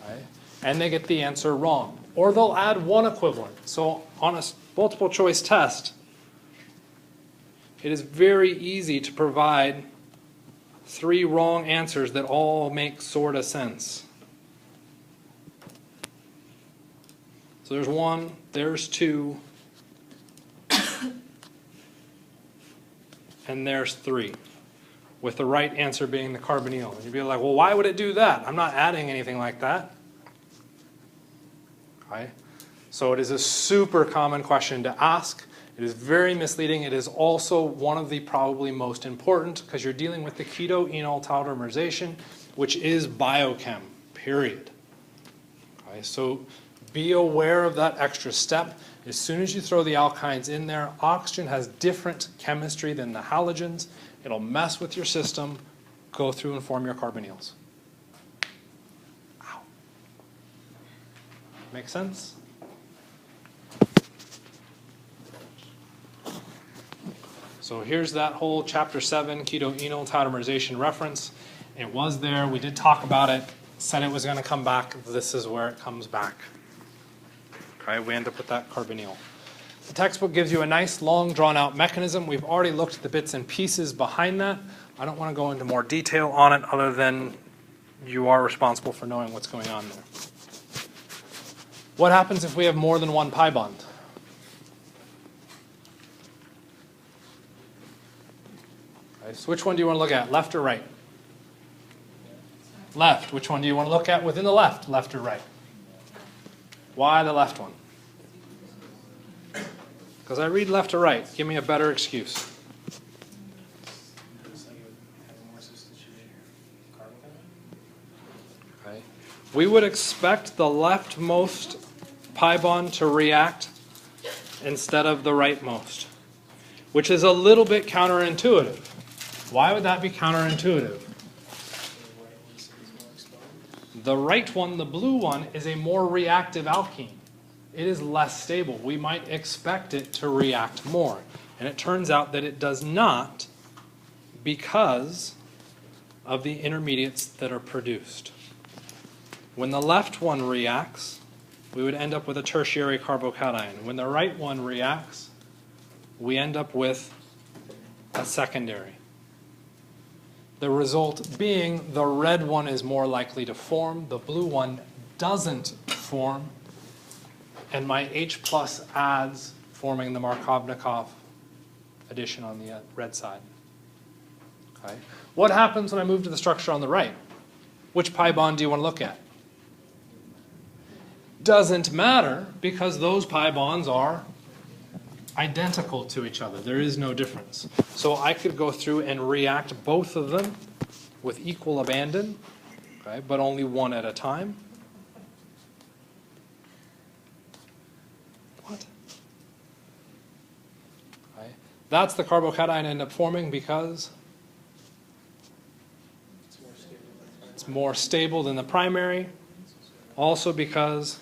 Okay? And they get the answer wrong. Or they'll add one equivalent. So on a multiple choice test, it is very easy to provide three wrong answers that all make sort of sense. So there's one, there's two, and there's three, with the right answer being the carbonyl. And you'd be like, well, why would it do that? I'm not adding anything like that. Okay? So it is a super common question to ask. It is very misleading. It is also one of the probably most important because you're dealing with the keto-enol tautomerization, which is biochem, period. Okay, so be aware of that extra step. As soon as you throw the alkynes in there, oxygen has different chemistry than the halogens. It'll mess with your system, go through and form your carbonyls. Ow. Make sense? So here's that whole chapter 7 keto-enol tautomerization reference. It was there. We did talk about it. Said it was going to come back. This is where it comes back. Okay, we end up with that carbonyl. The textbook gives you a nice, long, drawn-out mechanism. We've already looked at the bits and pieces behind that. I don't want to go into more detail on it other than you are responsible for knowing what's going on there. What happens if we have more than one pi bond? Okay, so which one do you want to look at, left or right? Left. Which one do you want to look at within the left, left or right? Why the left one? Because I read left to right. Give me a better excuse. It's like it would have a more substituted carbon cation. Okay. We would expect the leftmost pi bond to react instead of the rightmost, which is a little bit counterintuitive. Why would that be counterintuitive? The right one, the blue one, is a more reactive alkene. It is less stable. We might expect it to react more. And it turns out that it does not because of the intermediates that are produced. When the left one reacts, we would end up with a tertiary carbocation. When the right one reacts, we end up with a secondary. The result being the red one is more likely to form, the blue one doesn't form, and my H plus adds, forming the Markovnikov addition on the red side. Okay. What happens when I move to the structure on the right? Which pi bond do you want to look at? Doesn't matter, because those pi bonds are identical to each other. There is no difference. So I could go through and react both of them with equal abandon, okay, but only one at a time. What? Okay. That's the carbocation I end up forming because it's more stable than the primary. Also because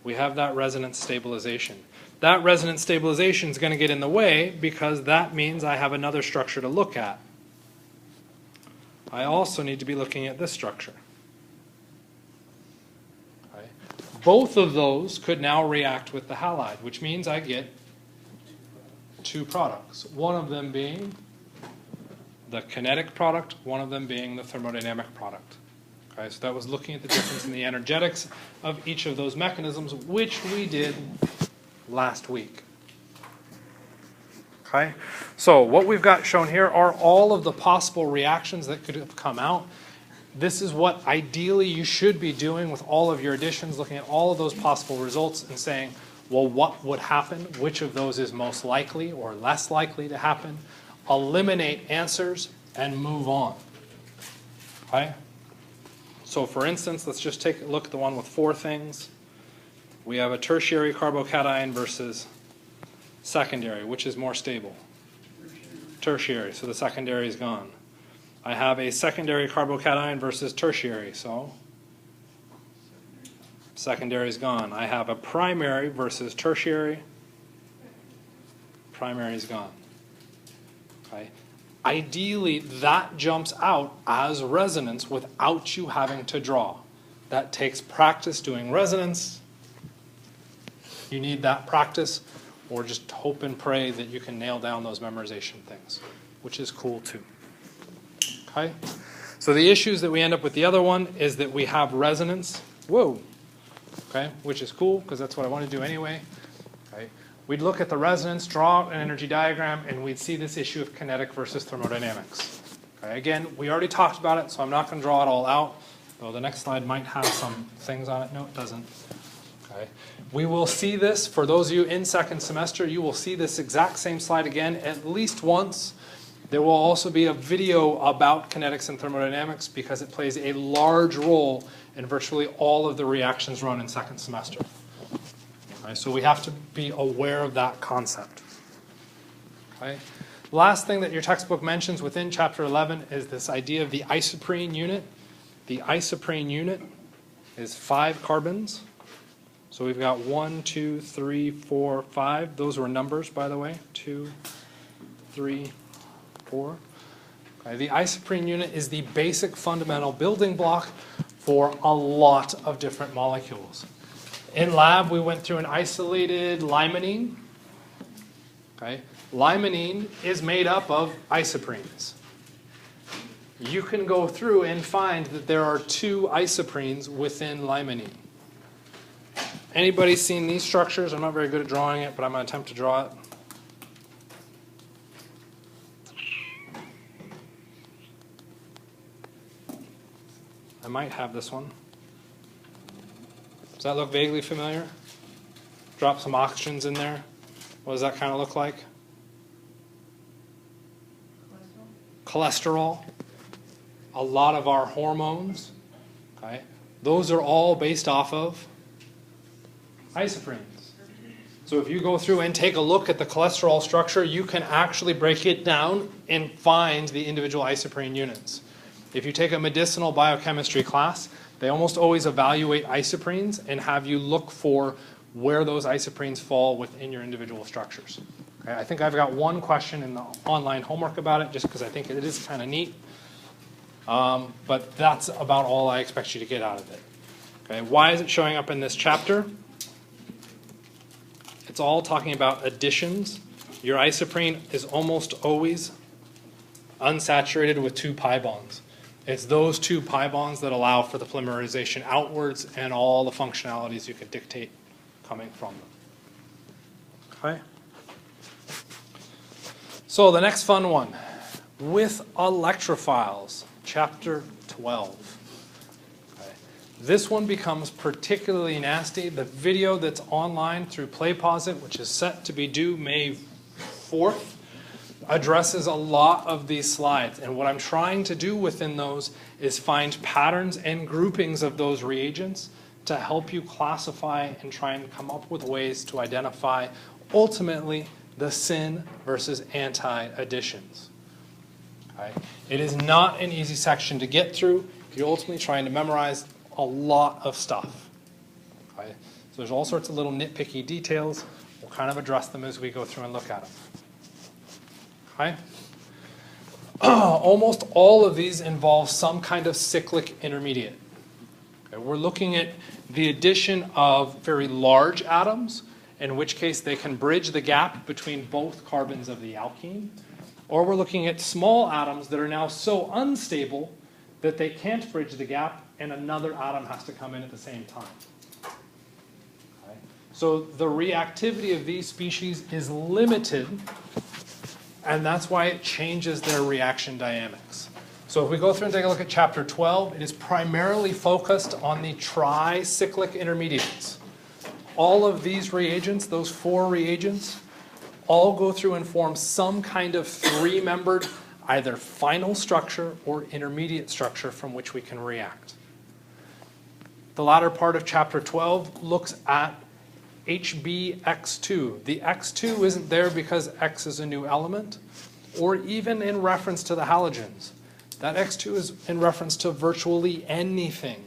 we have that resonance stabilization. That resonance stabilization is going to get in the way because that means I have another structure to look at. I also need to be looking at this structure. Okay. Both of those could now react with the halide, which means I get two products. One of them being the kinetic product, one of them being the thermodynamic product. Okay, so that was looking at the difference in the energetics of each of those mechanisms, which we did last week. Okay, so what we've got shown here are all of the possible reactions that could have come out. This is what ideally you should be doing with all of your additions, looking at all of those possible results and saying, well, what would happen? Which of those is most likely or less likely to happen? Eliminate answers and move on. Okay? So for instance, let's just take a look at the one with four things. We have a tertiary carbocation versus secondary. Which is more stable? Tertiary, so the secondary is gone. I have a secondary carbocation versus tertiary, so secondary is gone. I have a primary versus tertiary. Primary is gone. Okay. Ideally, that jumps out as resonance without you having to draw. That takes practice doing resonance. You need that practice, or just hope and pray that you can nail down those memorization things, which is cool too. Okay? So the issues that we end up with the other one is that we have resonance. Whoa. Okay? Which is cool, because that's what I want to do anyway. Okay? We'd look at the resonance, draw an energy diagram, and we'd see this issue of kinetic versus thermodynamics. Okay? Again, we already talked about it, so I'm not going to draw it all out, though the next slide might have some things on it. No, it doesn't. Okay. We will see this, for those of you in second semester, you will see this exact same slide again at least once. There will also be a video about kinetics and thermodynamics because it plays a large role in virtually all of the reactions run in second semester. Okay, so we have to be aware of that concept. Okay. Last thing that your textbook mentions within chapter 11 is this idea of the isoprene unit. The isoprene unit is 5 carbons. So we've got 1, 2, 3, 4, 5. Those were numbers, by the way. 2, 3, 4. Okay, the isoprene unit is the basic fundamental building block for a lot of different molecules. In lab, we went through an isolated limonene. Okay, limonene is made up of isoprenes. You can go through and find that there are 2 isoprenes within limonene. Anybody seen these structures? I'm not very good at drawing it, but I'm going to attempt to draw it. I might have this one. Does that look vaguely familiar? Drop some oxygens in there. What does that kind of look like? Cholesterol. A lot of our hormones, okay, those are all based off of isoprenes. So if you go through and take a look at the cholesterol structure, you can actually break it down and find the individual isoprene units. If you take a medicinal biochemistry class, they almost always evaluate isoprenes and have you look for where those isoprenes fall within your individual structures. Okay, I think I've got one question in the online homework about it, just because I think it is kind of neat. But that's about all I expect you to get out of it. Okay, why is it showing up in this chapter? It's all talking about additions. Your isoprene is almost always unsaturated with 2 pi bonds. It's those 2 pi bonds that allow for the polymerization outwards and all the functionalities you could dictate coming from them. Okay. So the next fun one, with electrophiles, chapter 12. Okay. This one becomes particularly nasty. The video that's online through PlayPosit, which is set to be due May 4th, addresses a lot of these slides. And what I'm trying to do within those is find patterns and groupings of those reagents to help you classify and try and come up with ways to identify ultimately the syn versus anti-additions. Okay? It is not an easy section to get through. You're ultimately trying to memorize a lot of stuff. Okay? So there's all sorts of little nitpicky details. We'll kind of address them as we go through and look at them. Okay? Almost all of these involve some kind of cyclic intermediate. Okay? We're looking at the addition of very large atoms, in which case they can bridge the gap between both carbons of the alkene, or we're looking at small atoms that are now so unstable that they can't bridge the gap and another atom has to come in at the same time. Okay? So the reactivity of these species is limited, and that's why it changes their reaction dynamics. So if we go through and take a look at chapter 12, it is primarily focused on the tricyclic intermediates. All of these reagents, those 4 reagents, all go through and form some kind of 3-membered either final structure or intermediate structure from which we can react. The latter part of chapter 12 looks at HbX2. The X2 isn't there because X is a new element, or even in reference to the halogens. That X2 is in reference to virtually anything.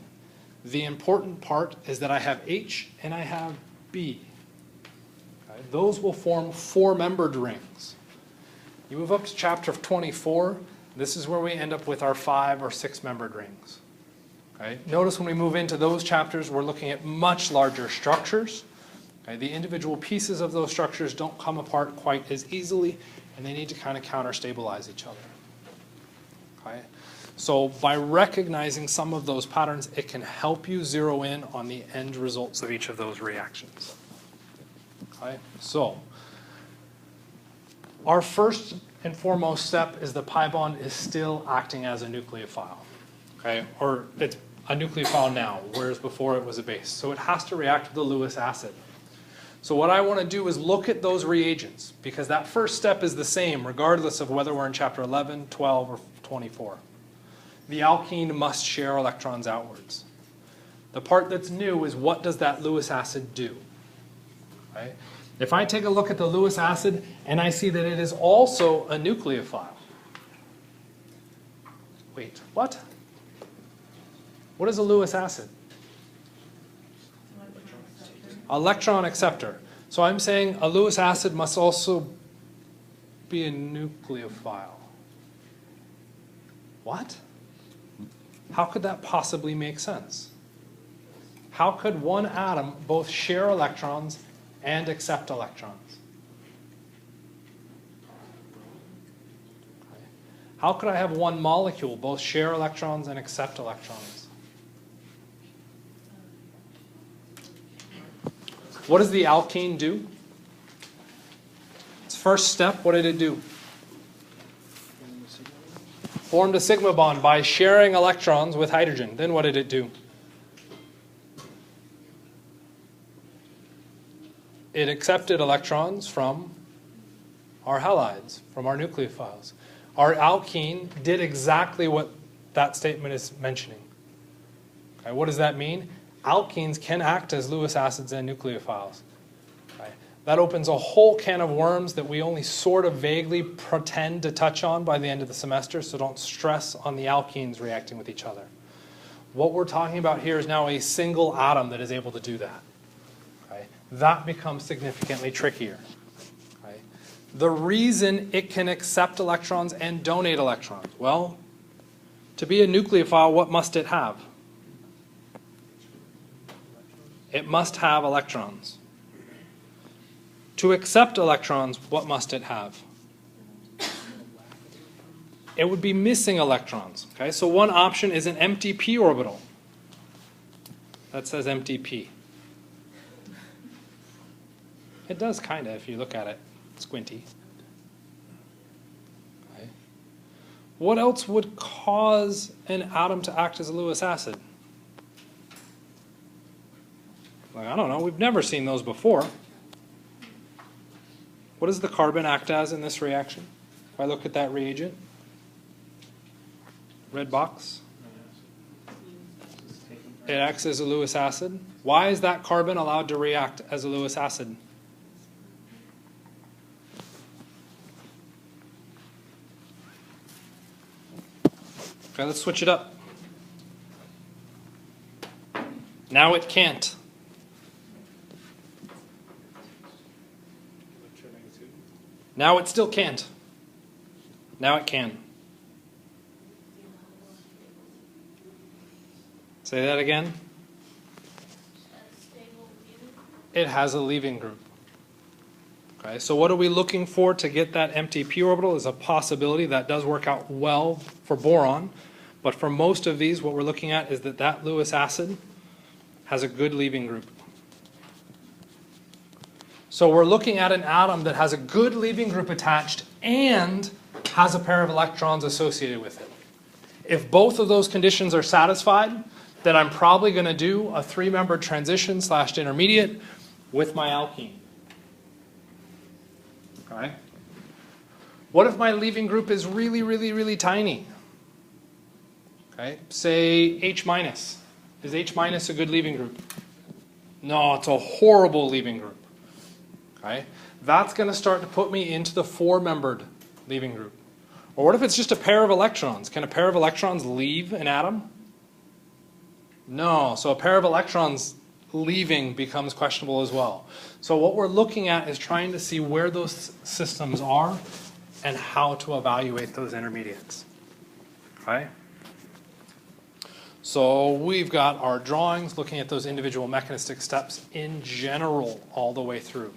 The important part is that I have H and I have B. Okay? Those will form 4-membered rings. You move up to chapter 24, this is where we end up with our 5 or 6-membered rings. Okay? Notice when we move into those chapters, we're looking at much larger structures. Okay? The individual pieces of those structures don't come apart quite as easily, and they need to kind of counter-stabilize each other. Okay? So by recognizing some of those patterns, it can help you zero in on the end results of each of those reactions. Okay? So our first and foremost step is the pi bond is still acting as a nucleophile. Okay? Or it's a nucleophile now, whereas before it was a base. So it has to react with the Lewis acid. So what I want to do is look at those reagents, because that first step is the same regardless of whether we're in chapter 11, 12, or 24. The alkene must share electrons outwards. The part that's new is what does that Lewis acid do? Right? If I take a look at the Lewis acid and I see that it is also a nucleophile. Wait, what? What is a Lewis acid? Electron acceptor. So I'm saying a Lewis acid must also be a nucleophile. What? How could that possibly make sense? How could one atom both share electrons and accept electrons? Okay. How could I have one molecule both share electrons and accept electrons? What does the alkene do? Its first step, what did it do? Formed a sigma bond by sharing electrons with hydrogen. Then what did it do? It accepted electrons from our halides, from our nucleophiles. Our alkene did exactly what that statement is mentioning. Okay, what does that mean? Alkenes can act as Lewis acids and nucleophiles. Okay, that opens a whole can of worms that we only sort of vaguely pretend to touch on by the end of the semester, so don't stress on the alkenes reacting with each other. What we're talking about here is now a single atom that is able to do that. Okay, that becomes significantly trickier. Okay, the reason it can accept electrons and donate electrons, well, to be a nucleophile, what must it have? It must have electrons. To accept electrons, what must it have? It would be missing electrons. Okay, so one option is an empty p orbital. That says empty p. It does kind of if you look at it squinty. Okay. What else would cause an atom to act as a Lewis acid? Like, I don't know, we've never seen those before. What does the carbon act as in this reaction? If I look at that reagent, red box, it acts as a Lewis acid. Why is that carbon allowed to react as a Lewis acid? Okay, let's switch it up. Now it can't. Now it still can't. Now it can. Say that again. It has a leaving group. Okay, so what are we looking for to get that empty p orbital? Is a possibility that does work out well for boron, but for most of these, what we're looking at is that that Lewis acid has a good leaving group. So we're looking at an atom that has a good leaving group attached and has a pair of electrons associated with it. If both of those conditions are satisfied, then I'm probably going to do a three-membered transition / intermediate with my alkene. Okay. What if my leaving group is really, really, really tiny? Okay. Say H minus. Is H minus a good leaving group? No, it's a horrible leaving group. Okay. That's going to start to put me into the four-membered leaving group. Or what if it's just a pair of electrons? Can a pair of electrons leave an atom? No. So a pair of electrons leaving becomes questionable as well. So what we're looking at is trying to see where those systems are and how to evaluate those intermediates. Okay? So we've got our drawings looking at those individual mechanistic steps in general all the way through.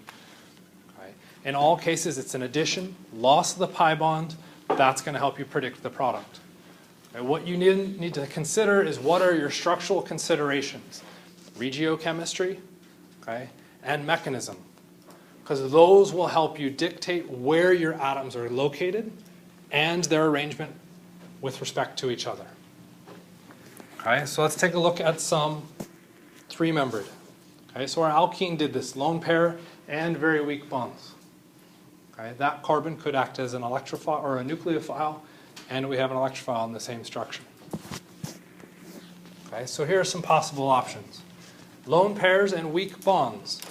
Okay? In all cases, it's an addition, loss of the pi bond. That's going to help you predict the product. Okay? What you need to consider is what are your structural considerations. Regiochemistry, okay, and mechanism, because those will help you dictate where your atoms are located and their arrangement with respect to each other. Okay, so let's take a look at some three-membered. Okay, so our alkene did this, lone pair and very weak bonds. Okay, that carbon could act as an electrophile or a nucleophile, and we have an electrophile in the same structure. Okay, so here are some possible options. Lone pairs and weak bonds.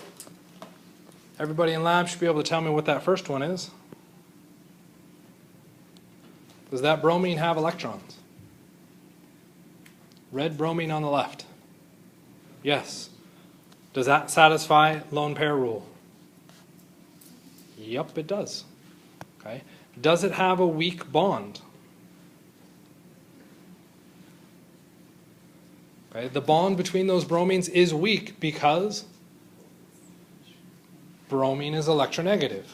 Everybody in lab should be able to tell me what that first one is. Does that bromine have electrons? Red bromine on the left. Yes. Does that satisfy lone pair rule? Yep, it does. Okay. Does it have a weak bond? Okay. The bond between those bromines is weak because bromine is electronegative.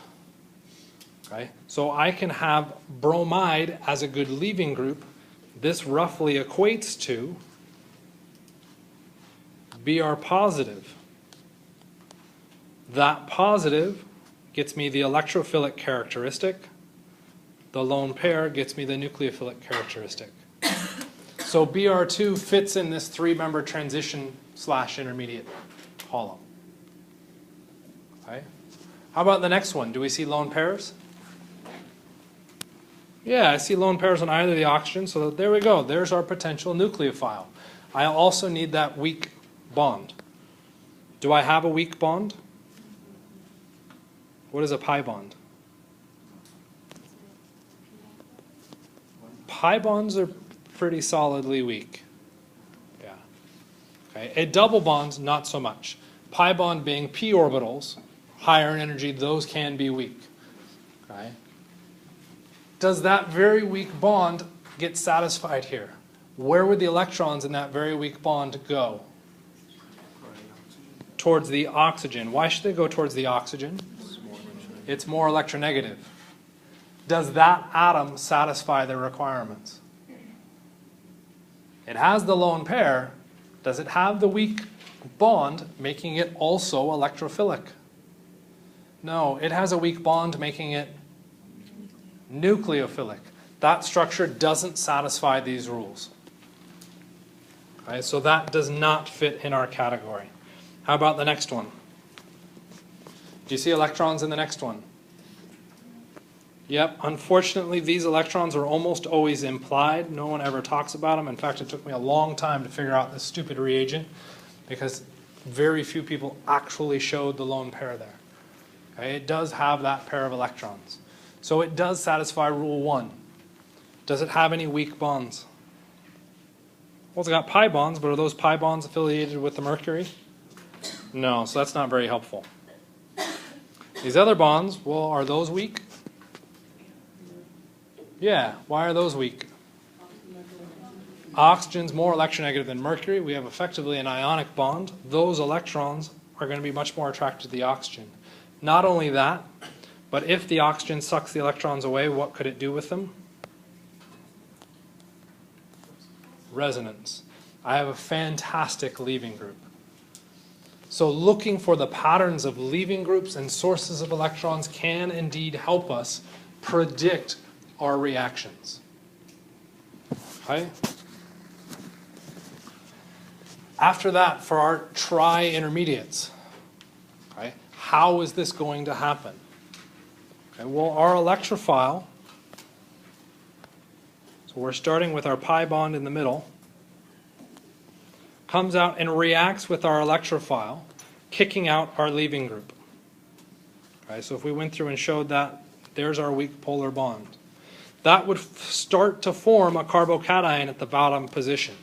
Okay. So I can have bromide as a good leaving group. This roughly equates to Br positive. That positive gets me the electrophilic characteristic. The lone pair gets me the nucleophilic characteristic. So Br2 fits in this three-member transition / intermediate column. Okay. How about the next one? Do we see lone pairs? Yeah, I see lone pairs on either of the oxygen, so there we go. There's our potential nucleophile. I also need that weak bond. Do I have a weak bond? What is a pi bond? Pi bonds are pretty solidly weak. Yeah. Okay. A double bond, not so much. Pi bond being p orbitals, higher in energy, those can be weak. Okay. Does that very weak bond get satisfied here? Where would the electrons in that very weak bond go? Towards the oxygen. Why should they go towards the oxygen? It's more electronegative. Does that atom satisfy the requirements? It has the lone pair. Does it have the weak bond, making it also electrophilic? No, it has a weak bond, making it nucleophilic. That structure doesn't satisfy these rules. Okay, so that does not fit in our category. How about the next one? Do you see electrons in the next one? Yep, unfortunately these electrons are almost always implied. No one ever talks about them. In fact, it took me a long time to figure out this stupid reagent because very few people actually showed the lone pair there. Okay, it does have that pair of electrons. So it does satisfy rule 1. Does it have any weak bonds? Well, it's got pi bonds, but are those pi bonds affiliated with the mercury? No, so that's not very helpful. These other bonds, well, are those weak? Yeah, why are those weak? Oxygen's more electronegative than mercury. We have effectively an ionic bond. Those electrons are going to be much more attracted to the oxygen. Not only that, but if the oxygen sucks the electrons away, what could it do with them? Resonance. I have a fantastic leaving group. So looking for the patterns of leaving groups and sources of electrons can indeed help us predict our reactions. Okay? After that, for our tri-intermediates, okay, how is this going to happen? Okay, well, our electrophile, so we're starting with our pi bond in the middle, comes out and reacts with our electrophile, kicking out our leaving group. Okay, so if we went through and showed that, there's our weak polar bond. That would start to form a carbocation at the bottom position.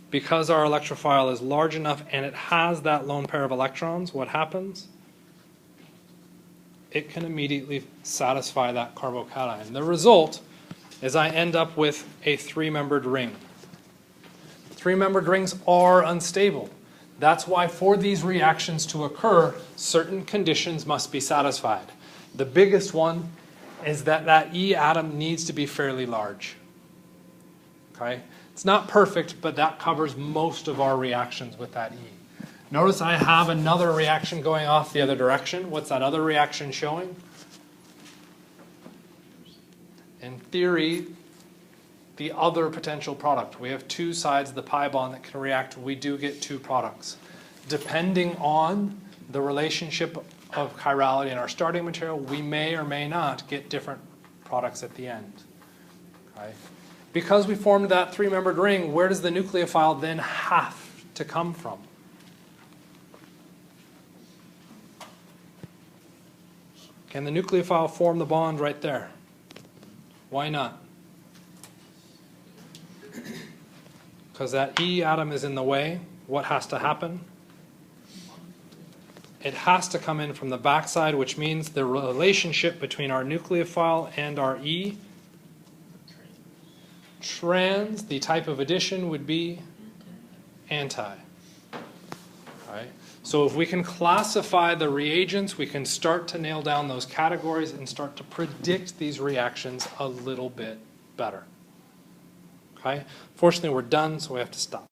Because our electrophile is large enough and it has that lone pair of electrons, what happens? It can immediately satisfy that carbocation. The result is I end up with a 3-membered ring. 3-membered rings are unstable. That's why for these reactions to occur, certain conditions must be satisfied. The biggest one is that that E atom needs to be fairly large. Okay? It's not perfect, but that covers most of our reactions with that E. Notice I have another reaction going off the other direction. What's that other reaction showing? In theory, the other potential product. We have 2 sides of the pi bond that can react. We do get 2 products. Depending on the relationship of chirality in our starting material, we may or may not get different products at the end. Okay? Because we formed that 3-membered ring, where does the nucleophile then have to come from? Can the nucleophile form the bond right there? Why not? Because that E atom is in the way. What has to happen? It has to come in from the backside, which means the relationship between our nucleophile and our E trans, the type of addition would be anti. Right? So if we can classify the reagents, we can start to nail down those categories and start to predict these reactions a little bit better. Okay? Fortunately, we're done, so we have to stop.